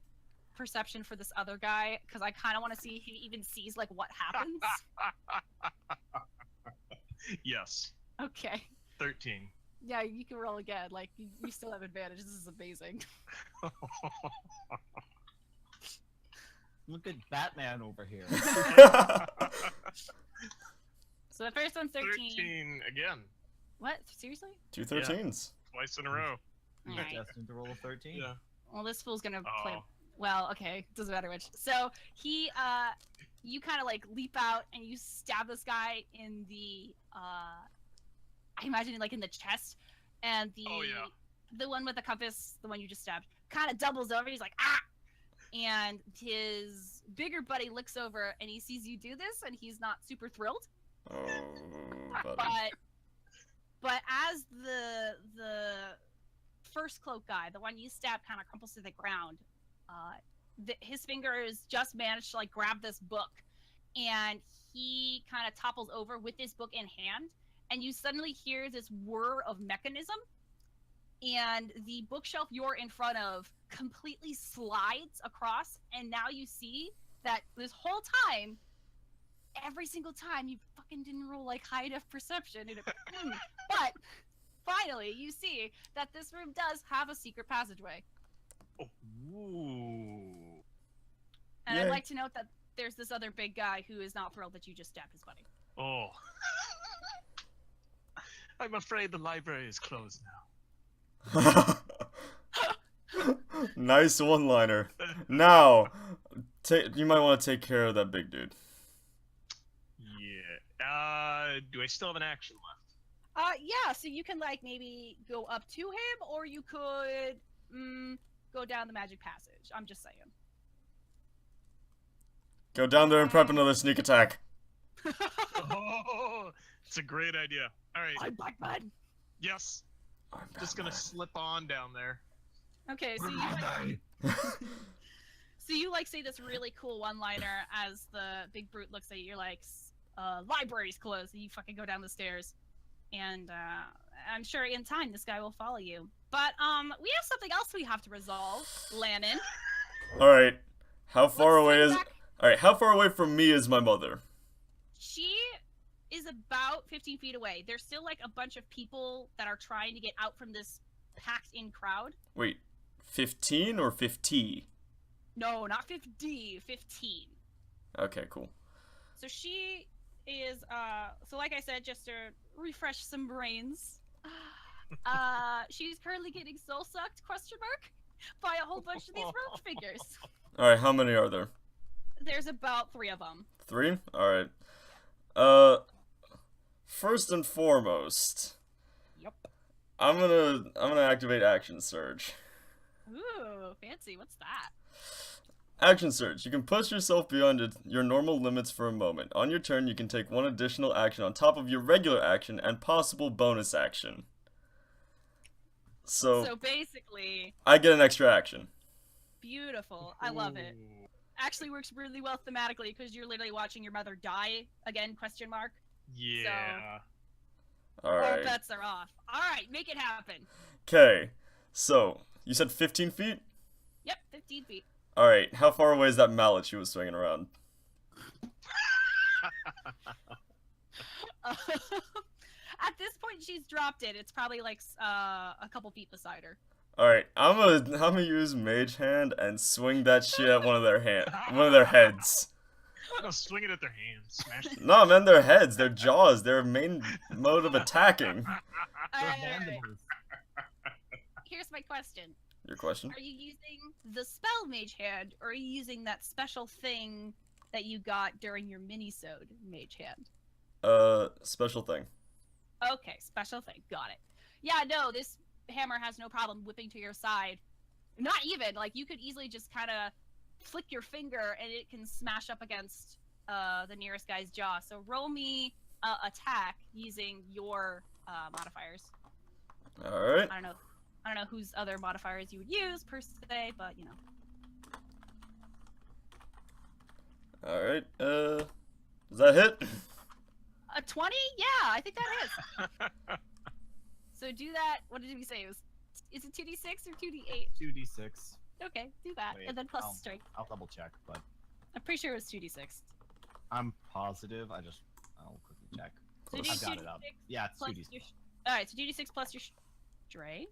Speaker 4: perception for this other guy, because I kind of want to see if he even sees like what happens.
Speaker 3: Yes.
Speaker 4: Okay.
Speaker 3: 13.
Speaker 4: Yeah, you can roll again. Like you still have advantage. This is amazing.
Speaker 6: Look at Batman over here.
Speaker 4: So the first one's 13.
Speaker 3: 13 again.
Speaker 4: What? Seriously?
Speaker 2: 2 13s.
Speaker 3: Twice in a row.
Speaker 4: All right.
Speaker 6: Destined to roll a 13.
Speaker 3: Yeah.
Speaker 4: Well, this fool's gonna play.
Speaker 3: Oh.
Speaker 4: Well, okay, doesn't matter which. So he, you kind of like leap out and you stab this guy in the, I imagine like in the chest, and the
Speaker 3: Oh, yeah.
Speaker 4: the one with the compass, the one you just stabbed, kind of doubles over. He's like ah, and his bigger buddy looks over and he sees you do this, and he's not super thrilled.
Speaker 2: Oh, buddy.
Speaker 4: But as the first cloak guy, the one you stabbed, kind of crumples to the ground, his fingers just managed to like grab this book, and he kind of topples over with this book in hand, and you suddenly hear this whir of mechanism, and the bookshelf you're in front of completely slides across, and now you see that this whole time, every single time, you fucking didn't roll like high enough perception, and but finally you see that this room does have a secret passageway.
Speaker 3: Ooh.
Speaker 4: And
Speaker 2: Yay.
Speaker 4: I'd like to note that there's this other big guy who is not thrilled that you just stabbed his buddy.
Speaker 3: Oh. I'm afraid the library is closed now.
Speaker 2: Nice one-liner. Now, you might want to take care of that big dude.
Speaker 3: Yeah. Do I still have an action left?
Speaker 4: Yeah, so you can like maybe go up to him, or you could go down the magic passage. I'm just saying.
Speaker 2: Go down there and prep another sneak attack.
Speaker 3: Oh, it's a great idea. All right.
Speaker 4: I'm Batman.
Speaker 3: Yes.
Speaker 2: I'm
Speaker 3: Just gonna slip on down there.
Speaker 4: Okay, so you like say this really cool one-liner as the big brute looks at you. You're like, library's closed. And you fucking go down the stairs, and I'm sure in time this guy will follow you. But we have something else we have to resolve, Lannon.
Speaker 2: All right. How far
Speaker 4: Let's
Speaker 2: away
Speaker 4: swing
Speaker 2: is?
Speaker 4: back-
Speaker 2: All right. How far away from me is my mother?
Speaker 4: She is about 15 feet away. There's still like a bunch of people that are trying to get out from this packed-in crowd.
Speaker 2: Wait, 15 or 50?
Speaker 4: No, not 50, 15.
Speaker 2: Okay, cool.
Speaker 4: So she is, so like I said, just to refresh some brains, she's currently getting soul-sucked, ? By a whole bunch of these rogue figures.
Speaker 2: All right. How many are there?
Speaker 4: There's about 3 of them.
Speaker 2: 3? All right. First and foremost,
Speaker 4: Yep.
Speaker 2: I'm gonna activate Action Surge.
Speaker 4: Ooh, fancy. What's that?
Speaker 2: Action Surge. You can push yourself beyond your normal limits for a moment. On your turn, you can take one additional action on top of your regular action and possible bonus action. So
Speaker 4: Basically,
Speaker 2: I get an extra action.
Speaker 4: beautiful. I love it. Actually works really well thematically because you're literally watching your mother die again, ?
Speaker 3: Yeah.
Speaker 2: All
Speaker 4: All
Speaker 2: right.
Speaker 4: bets are off. All right, make it happen.
Speaker 2: Okay. So you said 15 feet?
Speaker 4: Yep, 15 feet.
Speaker 2: All right. How far away is that mallet she was swinging around?
Speaker 4: At this point, she's dropped it. It's probably like a couple feet beside her.
Speaker 2: All right. I'm gonna use Mage Hand and swing that shit at one of their heads.
Speaker 3: I'll swing it at their hands. Smash it.
Speaker 2: No, man, their heads, their jaws, their main mode of attacking.
Speaker 4: Alright,
Speaker 6: Mandibles.
Speaker 4: here's my question.
Speaker 2: Your question?
Speaker 4: Are you using the spell Mage Hand, or are you using that special thing that you got during your mini-sode Mage Hand?
Speaker 2: Special thing.
Speaker 4: Okay, special thing. Got it. Yeah, no, this hammer has no problem whipping to your side. Not even. Like, you could easily just kind of flick your finger and it can smash up against the nearest guy's jaw. So roll me attack using your modifiers.
Speaker 2: All right.
Speaker 4: I don't know whose other modifiers you would use per se, but you know.
Speaker 2: All right. Does that hit?
Speaker 4: A 20? Yeah, I think that is. So do that. What did we say? Is it 2d6 or 2d8?
Speaker 6: 2d6.
Speaker 4: Okay, do that,
Speaker 6: Wait,
Speaker 4: and then plus
Speaker 6: I'll-
Speaker 4: strength.
Speaker 6: I'll double check, but
Speaker 4: I'm pretty sure it was 2d6.
Speaker 6: I'm positive. I'll quickly check.
Speaker 4: So do
Speaker 6: I've got it up. Yeah, it's
Speaker 4: plus
Speaker 6: 2d6.
Speaker 4: your, all right, so 2d6 plus your strength.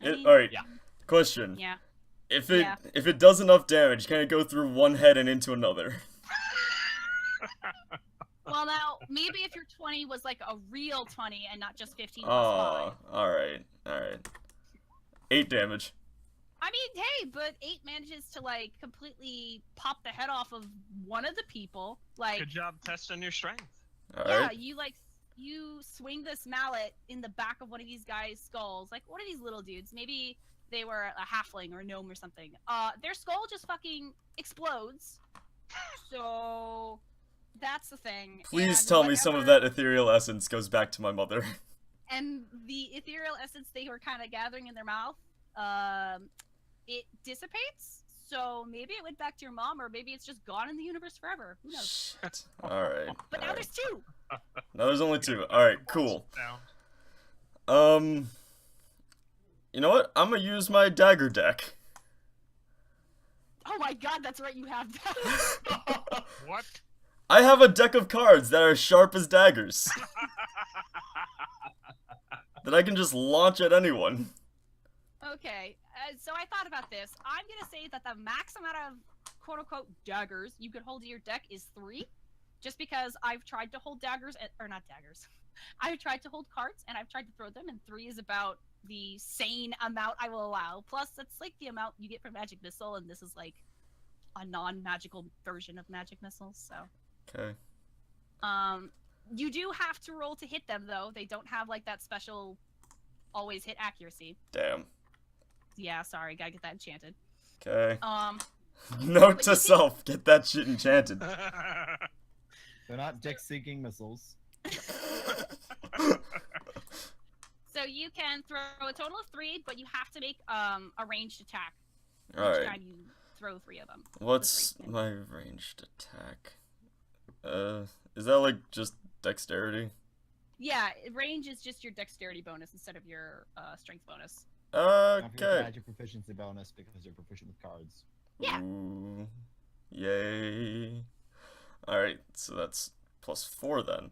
Speaker 2: All right.
Speaker 6: Yeah.
Speaker 2: Question.
Speaker 4: Yeah.
Speaker 2: If it
Speaker 4: Yeah.
Speaker 2: if it does enough damage, can it go through one head and into another?
Speaker 4: Well, now maybe if your 20 was like a real 20 and not just 15 plus
Speaker 2: Oh,
Speaker 4: 5.
Speaker 2: all right. 8 damage.
Speaker 4: I mean, hey, but 8 manages to like completely pop the head off of one of the people. Like,
Speaker 3: Good job testing your strength.
Speaker 2: All
Speaker 4: yeah,
Speaker 2: right.
Speaker 4: you swing this mallet in the back of one of these guys' skulls. Like, what are these little dudes? Maybe they were a halfling or a gnome or something. Their skull just fucking explodes. So that's the thing.
Speaker 2: Please
Speaker 4: And
Speaker 2: tell me some of
Speaker 4: whatever-
Speaker 2: that ethereal essence goes back to my mother.
Speaker 4: And the ethereal essence they were kind of gathering in their mouth, it dissipates. So maybe it went back to your mom, or maybe it's just gone in the universe forever. Who knows?
Speaker 2: Shit. All right.
Speaker 4: But now there's 2.
Speaker 2: Now there's only 2. All right. Cool.
Speaker 3: Down.
Speaker 2: You know what? I'm gonna use my dagger deck.
Speaker 4: Oh my god, that's right, you have that.
Speaker 3: What?
Speaker 2: I have a deck of cards that are sharp as daggers that I can just launch at anyone.
Speaker 4: Okay, so I thought about this. I'm gonna say that the max amount of quote-unquote daggers you could hold to your deck is 3, just because I've tried to hold daggers, or not daggers. I've tried to hold cards, and I've tried to throw them, and 3 is about the sane amount I will allow. Plus, that's like the amount you get from Magic Missile, and this is like a non-magical version of Magic Missiles, so.
Speaker 2: Okay.
Speaker 4: You do have to roll to hit them, though. They don't have like that special always hit accuracy.
Speaker 2: Damn.
Speaker 4: Yeah, sorry, gotta get that enchanted.
Speaker 2: Okay.
Speaker 4: Um,
Speaker 2: Note
Speaker 4: but
Speaker 2: to
Speaker 4: you
Speaker 2: self: get that shit enchanted.
Speaker 7: They're not deck-seeking missiles.
Speaker 4: so you can throw a total of 3, but you have to make a ranged attack each
Speaker 2: Alright.
Speaker 4: time you throw 3 of them.
Speaker 2: What's my ranged attack? Is that like just dexterity?
Speaker 4: Yeah, range is just your dexterity bonus instead of your strength bonus.
Speaker 7: Now, if you
Speaker 2: Okay.
Speaker 7: add your proficiency bonus because you're proficient with cards.
Speaker 4: Yeah.
Speaker 2: Ooh, yay. Alright, so that's +4 then.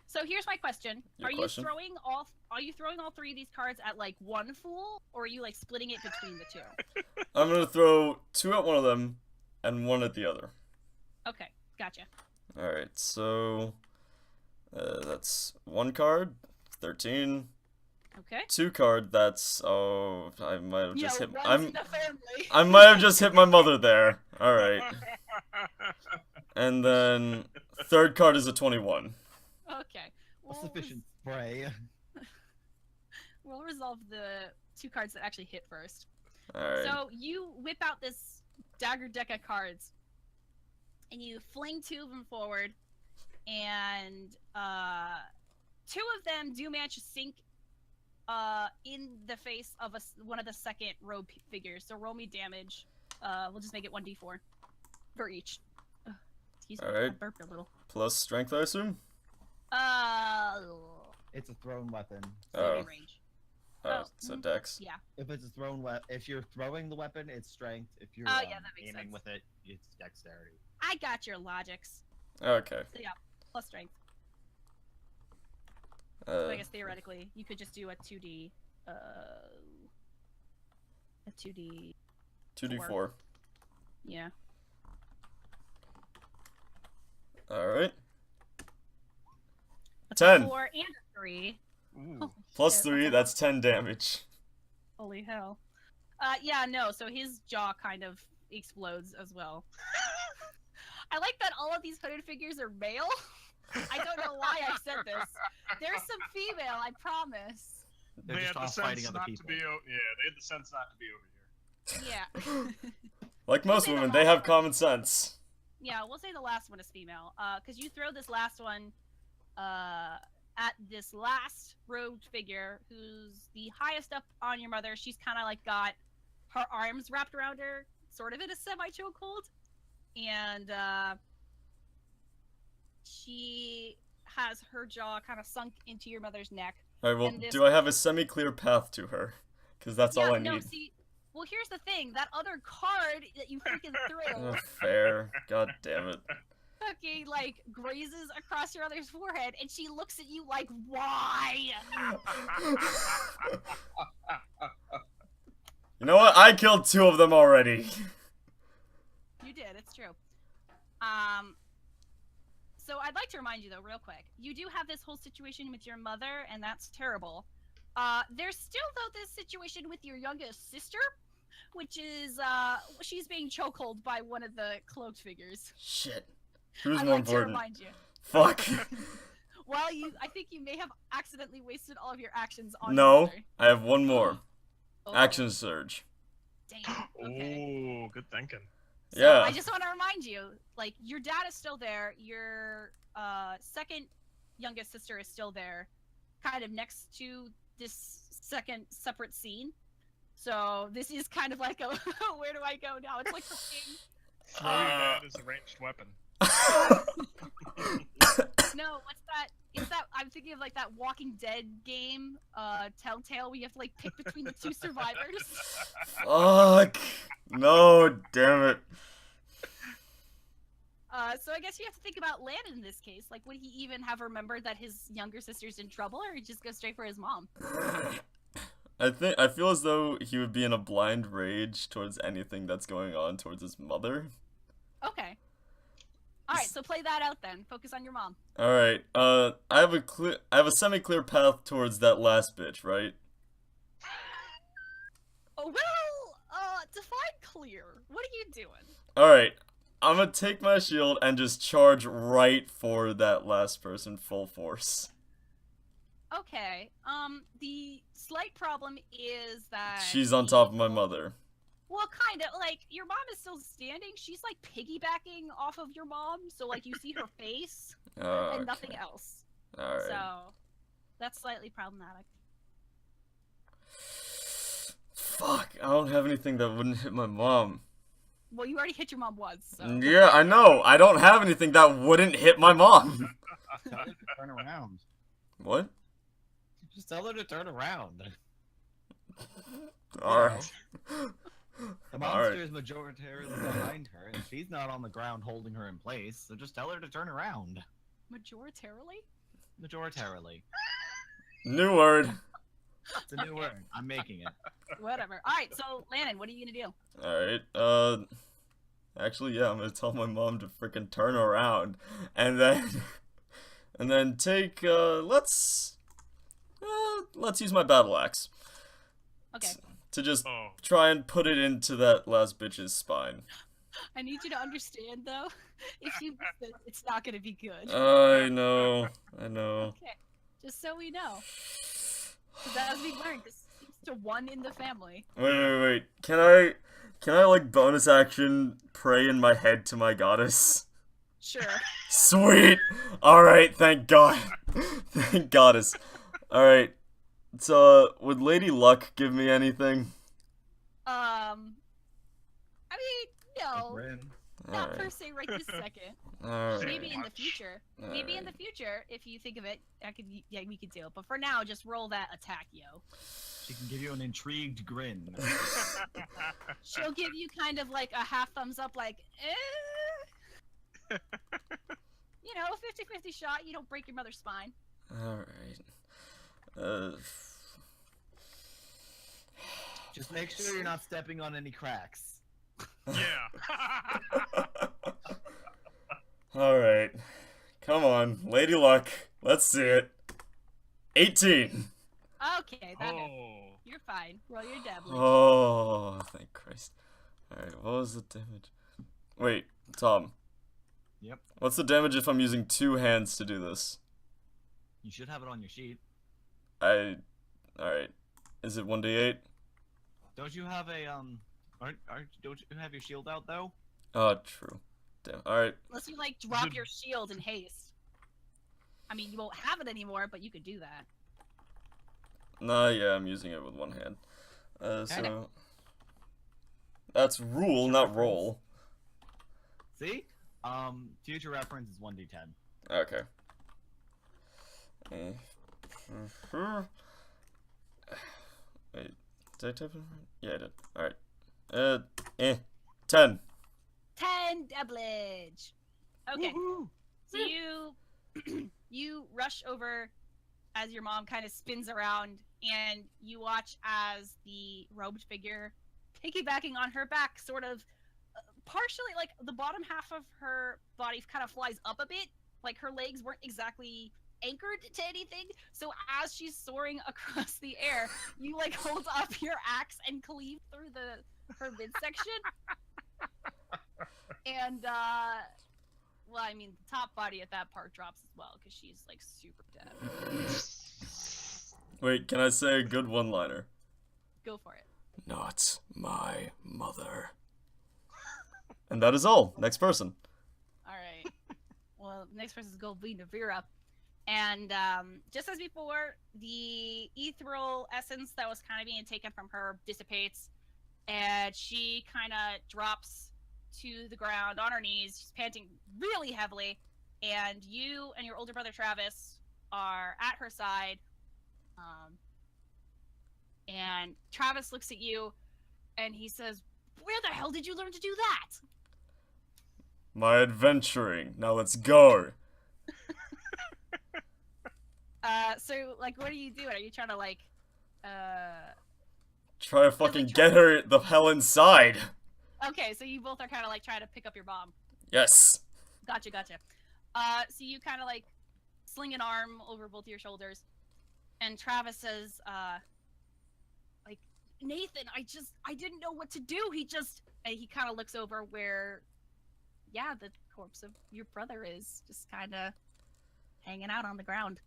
Speaker 4: So here's my question:
Speaker 2: Your
Speaker 4: Are
Speaker 2: question?
Speaker 4: you throwing all 3 of these cards at like one fool, or are you like splitting it between the 2?
Speaker 2: I'm gonna throw 2 at one of them and 1 at the other.
Speaker 4: Okay, gotcha.
Speaker 2: Alright, so that's 1 card, 13.
Speaker 4: Okay.
Speaker 2: 2 card, that's I might have just hit
Speaker 4: one's in the family.
Speaker 2: I might have just hit my mother there. Alright. And then 3rd card is a 21.
Speaker 4: Okay.
Speaker 7: A sufficient spray.
Speaker 4: We'll resolve the 2 cards that actually hit first.
Speaker 2: Alright.
Speaker 4: So you whip out this dagger deck of cards, and you fling 2 of them forward, and 2 of them do manage to sink in the face of one of the second row figures. So roll me damage. We'll just make it 1d4 for each. Ugh, excuse me, I
Speaker 2: Alright.
Speaker 4: burped a little.
Speaker 2: Plus strength, I assume?
Speaker 7: It's a thrown weapon.
Speaker 4: Saving range.
Speaker 2: So dex.
Speaker 4: Yeah.
Speaker 7: If it's a if you're throwing the weapon, it's strength. If you're
Speaker 4: Oh, yeah, that makes
Speaker 6: Aiming
Speaker 4: sense.
Speaker 6: with it, it's dexterity.
Speaker 4: I got your logics.
Speaker 2: Okay.
Speaker 4: So yeah, plus strength. So I
Speaker 2: Uh,
Speaker 4: guess theoretically, you could just do a 2d, a 2d.
Speaker 2: 2d4.
Speaker 4: Yeah.
Speaker 2: Alright.
Speaker 4: That's a
Speaker 2: 10.
Speaker 4: 4 and a 3.
Speaker 3: Ooh.
Speaker 2: Plus
Speaker 4: Shit,
Speaker 2: 3, that's 10 damage.
Speaker 4: Holy hell. Yeah, no. So his jaw kind of explodes as well. I like that all of these hooded figures are male. I don't know why I said this. There's some female, I promise.
Speaker 6: They're
Speaker 3: They
Speaker 6: just
Speaker 3: had the
Speaker 6: all fighting
Speaker 3: sense
Speaker 6: other
Speaker 3: not
Speaker 6: people.
Speaker 3: to be. Yeah, they had the sense not to be over here.
Speaker 4: Yeah.
Speaker 2: Like most
Speaker 4: say the
Speaker 2: women, they
Speaker 4: last
Speaker 2: have
Speaker 4: one.
Speaker 2: common sense.
Speaker 4: Yeah, we'll say the last one is female. Because you throw this last one at this last robed figure who's the highest up on your mother. She's kind of like got her arms wrapped around her, sort of in a semi-chokehold. And she has her jaw kind of sunk into your mother's neck.
Speaker 2: Alright, well,
Speaker 4: And this-
Speaker 2: do I have a semi-clear path to her? Because that's all I
Speaker 4: no,
Speaker 2: need.
Speaker 4: see, well, here's the thing. That other card that you freaking threw
Speaker 2: Fair. God damn it.
Speaker 4: fucking, like, grazes across your mother's forehead, and she looks at you like, why?
Speaker 2: You know what? I killed 2 of them already.
Speaker 4: You did, it's true. So I'd like to remind you, though, real quick. You do have this whole situation with your mother, and that's terrible. There's still, though, this situation with your youngest sister, which is, she's being chokehold by one of the cloaked figures.
Speaker 2: Shit. Who's
Speaker 4: I'd
Speaker 2: more
Speaker 4: like to
Speaker 2: important?
Speaker 4: remind you.
Speaker 2: Fuck.
Speaker 4: Well, I think you may have accidentally wasted all of your actions on your
Speaker 2: No,
Speaker 4: mother.
Speaker 2: I have one more.
Speaker 4: Oh,
Speaker 2: Action surge.
Speaker 4: Damn. Okay.
Speaker 3: Ooh, good thinking.
Speaker 4: So
Speaker 2: Yeah.
Speaker 4: I just want to remind you, like, your dad is still there. Your second youngest sister is still there, kind of next to this second separate scene. So this is kind of like a where do I go now? It's like freaking
Speaker 3: Throw your dad as a ranged weapon.
Speaker 4: no. What's that? Is that I'm thinking of like that Walking Dead game, Telltale, where you have to like pick between the 2 survivors.
Speaker 2: Fuck. No, damn it.
Speaker 4: So I guess you have to think about Lannon in this case. Like, would he even have remembered that his younger sister's in trouble, or he'd just go straight for his mom?
Speaker 2: I feel as though he would be in a blind rage towards anything that's going on towards his mother.
Speaker 4: Okay. All right, so play that out then. Focus on your mom.
Speaker 2: All right. I have a semi-clear path towards that last bitch, right?
Speaker 4: Oh well, define clear. What are you doing?
Speaker 2: All right. I'm gonna take my shield and just charge right for that last person full force.
Speaker 4: Okay. The slight problem is that
Speaker 2: She's on top of my mother.
Speaker 4: Well, kind of. Like, your mom is still standing. She's, like, piggybacking off of your mom. So, like, you see her face and nothing else.
Speaker 2: Alright.
Speaker 4: So, that's slightly problematic.
Speaker 2: Fuck, I don't have anything that wouldn't hit my mom.
Speaker 4: Well, you already hit your mom once, so.
Speaker 2: Yeah, I know. I don't have anything that wouldn't hit my mom.
Speaker 7: Tell her to turn around.
Speaker 2: What?
Speaker 6: Just tell her to turn around.
Speaker 2: Alright.
Speaker 6: The monster is majoritarily behind her, and she's not on the ground holding her in place, so just tell her to turn around.
Speaker 4: Majoritarily?
Speaker 6: Majoritarily.
Speaker 2: New word.
Speaker 6: It's a new word. I'm making it.
Speaker 4: Whatever. Alright, so, Lannon, what are you gonna do?
Speaker 2: Alright, actually, yeah, I'm gonna tell my mom to freaking turn around, and then take, let's use my battle axe.
Speaker 4: Okay.
Speaker 2: To just try and put it into that last bitch's spine.
Speaker 4: I need you to understand, though, if you miss it, it's not gonna be good.
Speaker 2: I know.
Speaker 4: Okay, just so we know. Because as we learned, this seems to one in the family.
Speaker 2: Wait. Can I like bonus action pray in my head to my goddess?
Speaker 4: Sure.
Speaker 2: Sweet! Alright, thank God. Thank goddess. Alright. So, would Lady Luck give me anything?
Speaker 4: I mean, no. Not per
Speaker 2: Alright.
Speaker 4: se right this second.
Speaker 2: Alright.
Speaker 4: Maybe in the future. Maybe in the future, if you think of it, we could do it. But for now, just roll that attack, yo.
Speaker 6: She can give you an intrigued grin.
Speaker 4: She'll give you kind of like a half thumbs up, like, eh. You know, 50-50 shot, you don't break your mother's spine.
Speaker 2: Alright.
Speaker 6: Just make sure you're not stepping on any cracks.
Speaker 3: Yeah.
Speaker 2: Alright. Come on, Lady Luck. Let's see it. 18.
Speaker 4: Okay, that hit. You're fine. Roll your damage.
Speaker 2: Oh, thank Christ. Alright, what was the damage? Wait, Tom.
Speaker 6: Yep.
Speaker 2: What's the damage if I'm using 2 hands to do this?
Speaker 6: You should have it on your sheet.
Speaker 2: Alright. Is it 1d8?
Speaker 6: Don't you have a don't you have your shield out though?
Speaker 2: Oh, true. Damn. Alright.
Speaker 4: Unless you like drop your shield in haste. I mean, you won't have it anymore, but you could do that.
Speaker 2: Nah, yeah, I'm using it with 1 hand. So... That's rule, not roll.
Speaker 6: See? Future reference is 1d10.
Speaker 2: Okay. Wait, did I type it right? Yeah, I did. Alright. 10.
Speaker 4: 10 damage. Okay. So you rush over as your mom kind of spins around, and you watch as the robed figure piggybacking on her back, sort of partially, like, the bottom half of her body kind of flies up a bit, like her legs weren't exactly anchored to anything, so as she's soaring across the air, you like hold up your axe and cleave through her midsection. And well, I mean, the top body at that part drops as well because she's like super dead.
Speaker 2: Wait, can I say a good one-liner?
Speaker 4: Go for it.
Speaker 2: Not my mother. And that is all. Next person.
Speaker 4: All right. Well, next person is going to be Navira. And just as before, the ethereal essence that was kind of being taken from her dissipates, and she kind of drops to the ground on her knees, she's panting really heavily, and you and your older brother Travis are at her side. And Travis looks at you, and he says, "Where the hell did you learn to do that?"
Speaker 2: My adventuring. Now let's go.
Speaker 4: So, like, what are you doing? Are you trying to, like,
Speaker 2: Try to fucking get her the hell inside.
Speaker 4: Okay, so you both are kind of, like, trying to pick up your bomb.
Speaker 2: Yes.
Speaker 4: Gotcha. So you kind of, like, sling an arm over both of your shoulders, and Travis says, like, "Nathan, I didn't know what to do. He kind of looks over where yeah, the corpse of your brother is just kind of hanging out on the ground.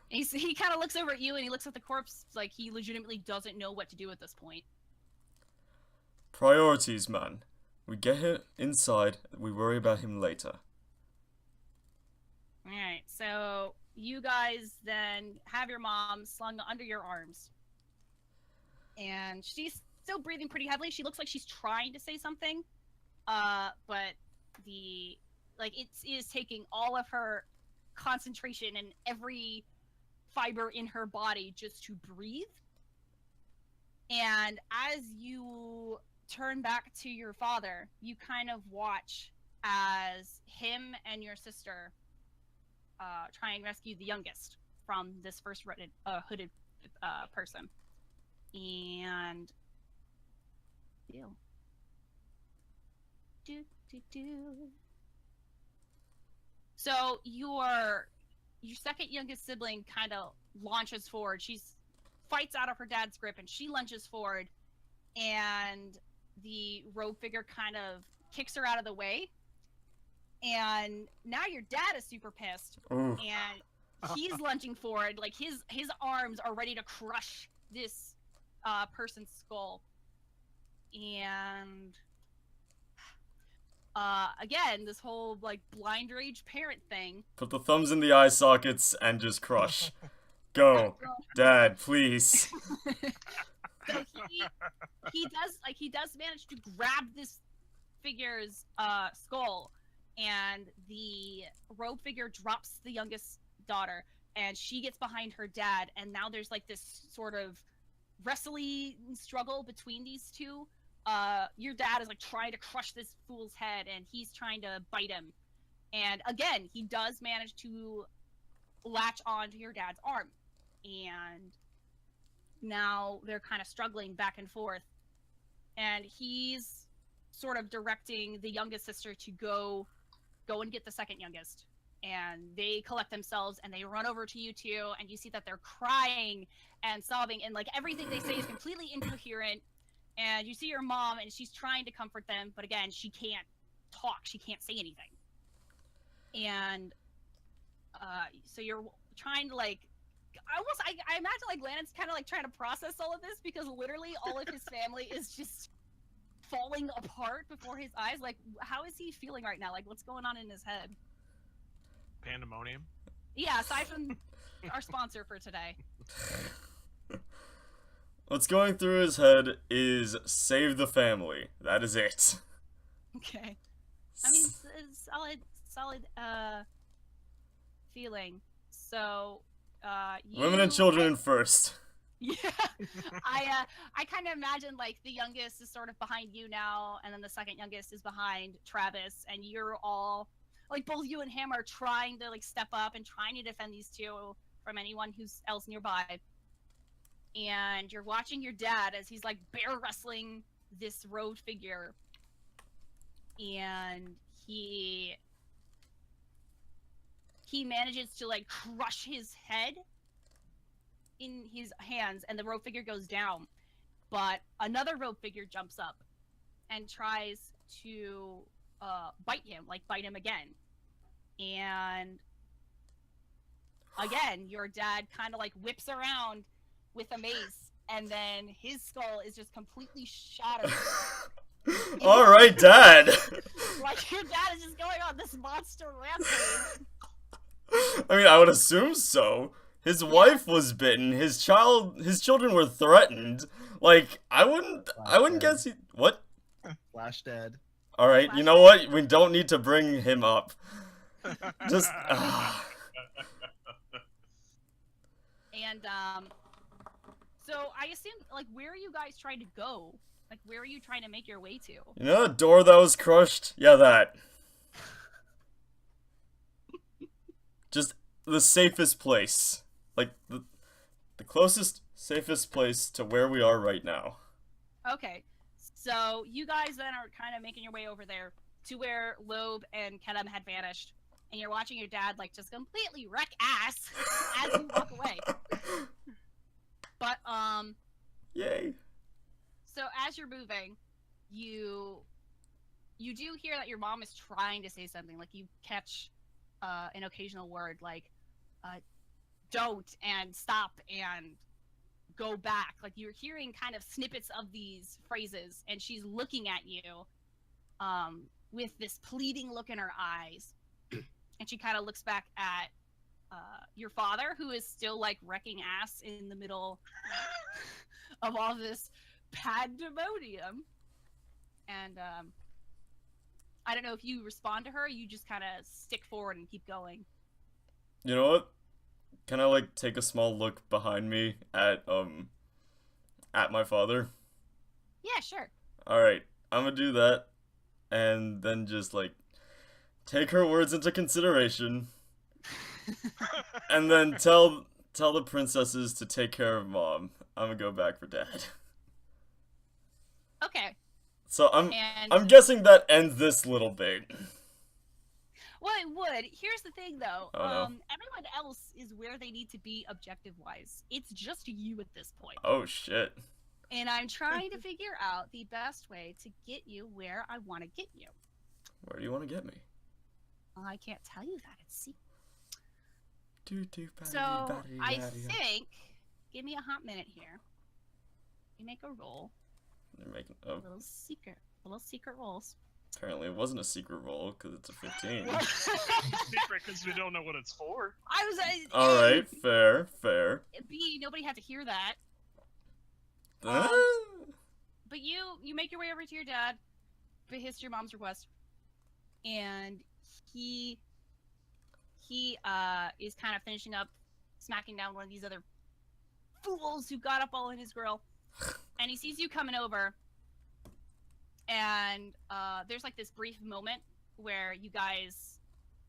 Speaker 4: He kind of looks over at you and he looks at the corpse like he legitimately doesn't know what to do at this point.
Speaker 2: Priorities, man. We get him inside, we worry about him later.
Speaker 4: Alright, so you guys then have your mom slung under your arms. And she's still breathing pretty heavily. She looks like she's trying to say something. But it is taking all of her concentration and every fiber in her body just to breathe. And as you turn back to your father, you kind of watch as him and your sister try and rescue the youngest from this first hooded person. And so your second youngest sibling kind of launches forward. She fights out of her dad's grip and she lunges forward, and the robe figure kind of kicks her out of the way. And now your dad is super pissed.
Speaker 2: Ooh.
Speaker 4: And he's lunging forward, like his arms are ready to crush this person's skull. And again, this whole like blind rage parent thing.
Speaker 2: Put the thumbs in the eye sockets and just crush. Go, Dad, please.
Speaker 4: So he does manage to grab this figure's skull, and the robe figure drops the youngest daughter, and she gets behind her dad, and now there's like this sort of wrestling struggle between these two. Your dad is like trying to crush this fool's head, and he's trying to bite him. And again, he does manage to latch onto your dad's arm, and now they're kind of struggling back and forth. And he's sort of directing the youngest sister to go and get the second youngest. And they collect themselves and they run over to you two, and you see that they're crying and sobbing, and like everything they say is completely incoherent. And you see your mom, and she's trying to comfort them, but again, she can't talk, she can't say anything. And so you're trying to like I imagine like Lannon's kind of like trying to process all of this, because literally all of his family is just falling apart before his eyes. Like, how is he feeling right now? Like, what's going on in his head?
Speaker 3: Pandemonium.
Speaker 4: Yeah, aside from our sponsor for today.
Speaker 2: What's going through his head is save the family. That is it.
Speaker 4: Okay. I mean, solid feeling. So,
Speaker 2: Women and children first.
Speaker 4: Yeah, I kind of imagine like the youngest is sort of behind you now, and then the second youngest is behind Travis, and you're all like, both you and him are trying to like step up and trying to defend these two from anyone who's else nearby. And you're watching your dad as he's like bear wrestling this robed figure, and he manages to like crush his head in his hands, and the robe figure goes down. But another robe figure jumps up and tries to bite him again. And again, your dad kind of like whips around with a mace, and then his skull is just completely shattered.
Speaker 2: All right, Dad.
Speaker 4: Like, your dad is just going on this monster rampage.
Speaker 2: I mean, I would assume so. His wife was bitten. His children were threatened. Like, I wouldn't guess he. What?
Speaker 6: Flash dead.
Speaker 2: All right, you know what? We don't need to bring him up. Just.
Speaker 4: And so I assume, like, where are you guys trying to go? Like, where are you trying to make your way to?
Speaker 2: You know the door that was crushed? Yeah, that. Just the safest place. Like, the closest, safest place to where we are right now.
Speaker 4: Okay. So you guys then are kind of making your way over there to where Lobe and Kennam had vanished. And you're watching your dad, like, just completely wreck ass as you walk away. But,
Speaker 2: Yay.
Speaker 4: so as you're moving, you you do hear that your mom is trying to say something. Like you catch an occasional word like "don't" and "stop" and "go back." Like you're hearing kind of snippets of these phrases, and she's looking at you with this pleading look in her eyes, and she kind of looks back at your father, who is still like wrecking ass in the middle of all this pandemonium. And I don't know if you respond to her, or you just kind of stick forward and keep going.
Speaker 2: You know what? Can I like take a small look behind me at my father?
Speaker 4: Yeah, sure.
Speaker 2: All right, I'm gonna do that, and then just like take her words into consideration, and then tell the princesses to take care of mom. I'm gonna go back for dad.
Speaker 4: Okay.
Speaker 2: So I'm
Speaker 4: And
Speaker 2: guessing that ends this little bit.
Speaker 4: well, it would. Here's the thing, though.
Speaker 2: Oh, no.
Speaker 4: Everyone else is where they need to be objective-wise. It's just you at this point.
Speaker 2: Oh shit.
Speaker 4: And I'm trying to figure out the best way to get you where I want to get you.
Speaker 2: Where do you want to get me?
Speaker 4: Well, I can't tell you that. It's secret.
Speaker 2: So
Speaker 4: So, I think... Give me a hot minute here. You make a roll.
Speaker 2: They're making
Speaker 4: Little secret rolls.
Speaker 2: apparently it wasn't a secret roll because it's a 15.
Speaker 3: Secret because we don't know what it's for.
Speaker 4: I was...
Speaker 2: All right, fair.
Speaker 4: B, nobody had to hear that.
Speaker 2: Uh,
Speaker 4: But you make your way over to your dad, behest your mom's request, and he is kind of finishing up smacking down one of these other fools who got up all in his grill, and he sees you coming over, and there's like this brief moment where you guys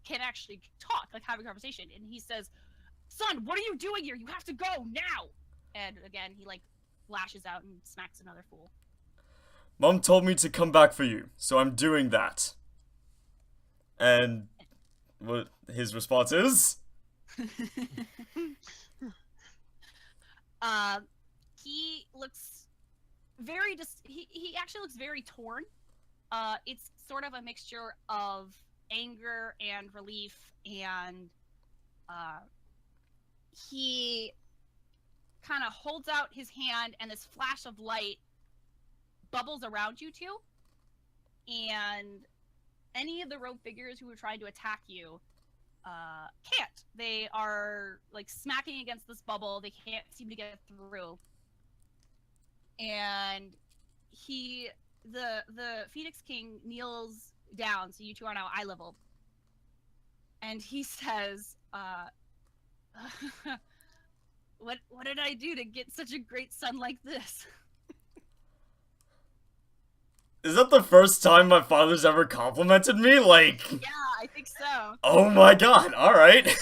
Speaker 4: can actually talk, like have a conversation, and he says, "Son, what are you doing here? You have to go now!" And again, he like lashes out and smacks another fool.
Speaker 2: Mom told me to come back for you, so I'm doing that. And what his response is?
Speaker 4: He looks very he actually looks very torn. It's sort of a mixture of anger and relief, and he kind of holds out his hand, and this flash of light bubbles around you two, and any of the rogue figures who are trying to attack you can't. They are like smacking against this bubble. They can't seem to get through. And the Phoenix King kneels down, so you two are now eye level. And he says, what did I do to get such a great son like this?
Speaker 2: Is that the first time my father's ever complimented me? Like...
Speaker 4: Yeah, I think so.
Speaker 2: Oh my god, alright.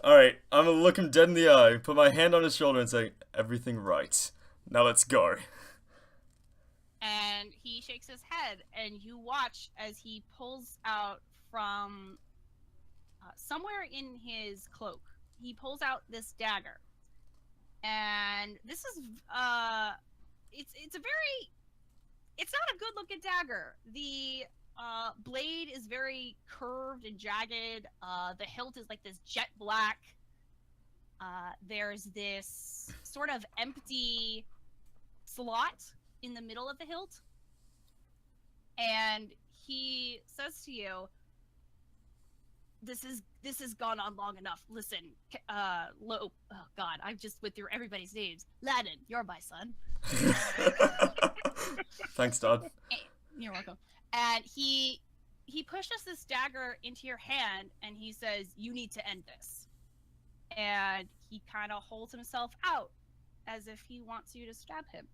Speaker 2: Alright, I'm gonna look him dead in the eye, put my hand on his shoulder and say, everything right. Now let's go.
Speaker 4: And he shakes his head, and you watch as he pulls out from somewhere in his cloak. He pulls out this dagger. And this is, it's not a good looking dagger. The blade is very curved and jagged. The hilt is like this jet black. There's this sort of empty slot in the middle of the hilt. And he says to you, this has gone on long enough. Listen, Lobe, oh god, I just went through everybody's names. Lannon, you're my son.
Speaker 2: Thanks, Dad.
Speaker 4: You're welcome. And he pushes this dagger into your hand, and he says, you need to end this. And he kind of holds himself out as if he wants you to stab him.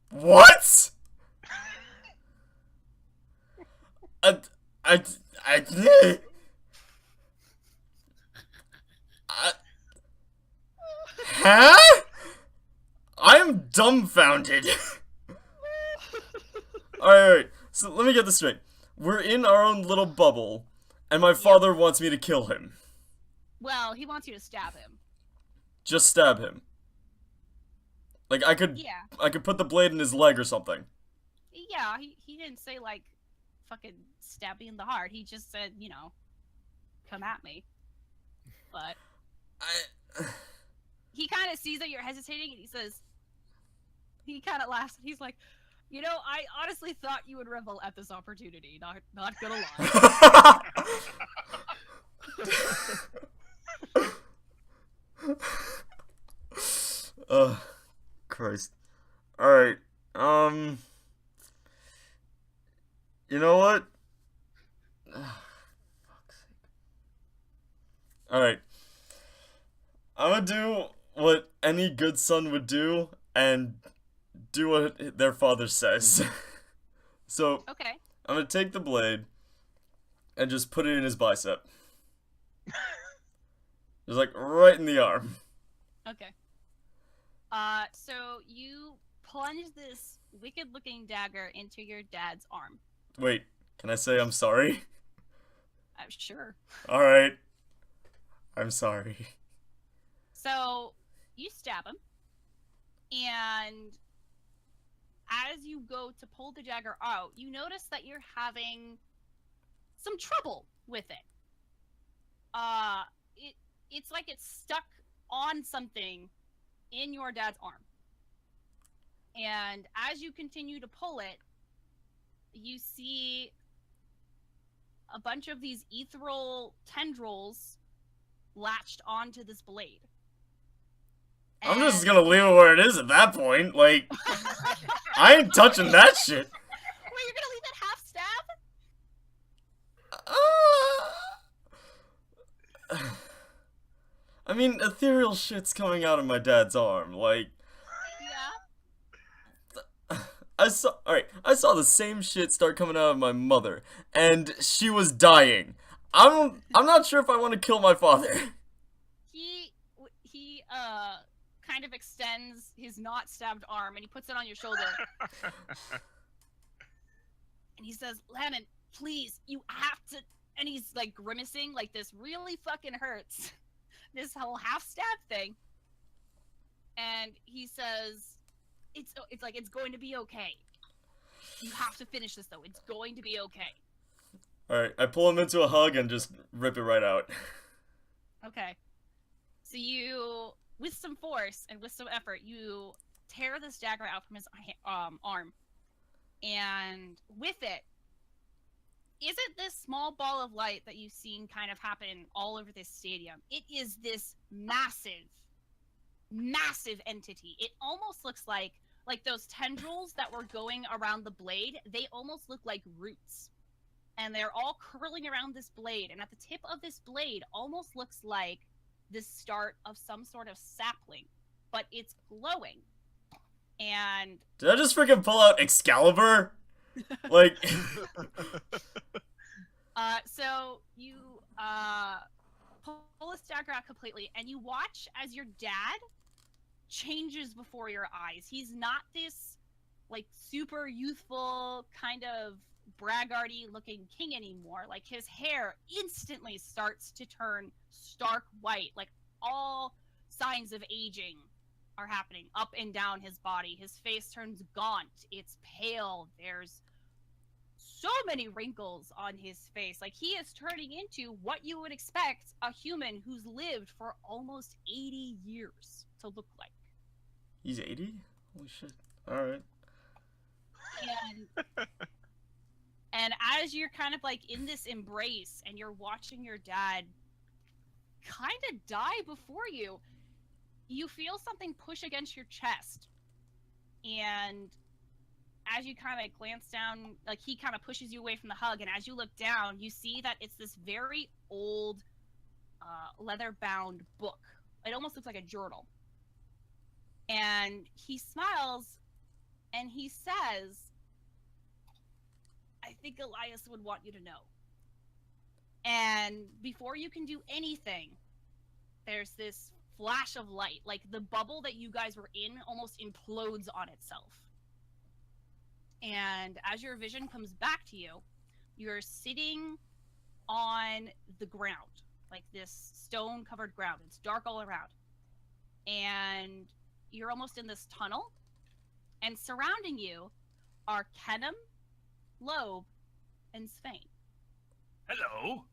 Speaker 2: What? Huh? I'm dumbfounded. Alright, so let me get this straight. We're in our own little bubble, and my father wants me to kill him.
Speaker 4: Well, he wants you to stab him.
Speaker 2: Just stab him. Like I could put the blade in his leg or something.
Speaker 4: Yeah, he didn't say like fucking stab me in the heart. He just said, you know, come at me. But he kind of sees that you're hesitating, and he kind of laughs, and he's like, you know, I honestly thought you would revel at this opportunity. Not gonna lie.
Speaker 2: Christ. Alright, you know what? Alright. I'm gonna do what any good son would do and do what their father says. So,
Speaker 4: Okay.
Speaker 2: I'm gonna take the blade and just put it in his bicep. Just like right in the arm.
Speaker 4: Okay. So you plunge this wicked-looking dagger into your dad's arm.
Speaker 2: Wait, can I say I'm sorry?
Speaker 4: Sure.
Speaker 2: Alright. I'm sorry.
Speaker 4: So you stab him, and as you go to pull the dagger out, you notice that you're having some trouble with it. It's like it's stuck on something in your dad's arm. And as you continue to pull it, you see a bunch of these ethereal tendrils latched onto this blade.
Speaker 2: I'm just gonna leave it where it is at that point. Like, I ain't touching that shit.
Speaker 4: Wait, you're gonna leave it half stab?
Speaker 2: I mean, ethereal shit's coming out of my dad's arm. Like,
Speaker 4: Yeah.
Speaker 2: I saw the same shit start coming out of my mother, and she was dying. I'm not sure if I want to kill my father.
Speaker 4: He kind of extends his not stabbed arm, and he puts it on your shoulder. And he says, Lannon, please, you have to... And he's, like, grimacing, like, this really fucking hurts. This whole half-stab thing. And he says, it's like, it's going to be okay. You have to finish this, though. It's going to be okay.
Speaker 2: Alright, I pull him into a hug and just rip it right out.
Speaker 4: Okay. So you, with some force and with some effort, you tear this dagger out from his arm. And with it, isn't this small ball of light that you've seen kind of happen all over this stadium? It is this massive, massive entity. It almost looks like those tendrils that were going around the blade, they almost look like roots. And they're all curling around this blade. And at the tip of this blade almost looks like the start of some sort of sapling. But it's glowing. And...
Speaker 2: Did I just freaking pull out Excalibur? Like...
Speaker 4: So you pull this dagger out completely, and you watch as your dad changes before your eyes. He's not this, like, super youthful, kind of braggarty looking king anymore. Like, his hair instantly starts to turn stark white. Like, all signs of aging are happening up and down his body. His face turns gaunt. It's pale. There's so many wrinkles on his face. Like, he is turning into what you would expect a human who's lived for almost 80 years to look like.
Speaker 2: He's 80? Holy shit. Alright.
Speaker 4: And as you're kind of like in this embrace and you're watching your dad kind of die before you, you feel something push against your chest. And as you kind of glance down, like, he kind of pushes you away from the hug, and as you look down, you see that it's this very old leather-bound book. It almost looks like a journal. And he smiles, and he says, I think Elias would want you to know. And before you can do anything, there's this flash of light. Like, the bubble that you guys were in almost implodes on itself. And as your vision comes back to you, you're sitting on the ground, like this stone-covered ground. It's dark all around. And you're almost in this tunnel, and surrounding you are Kennam, Lobe, and Svein.
Speaker 3: Hello.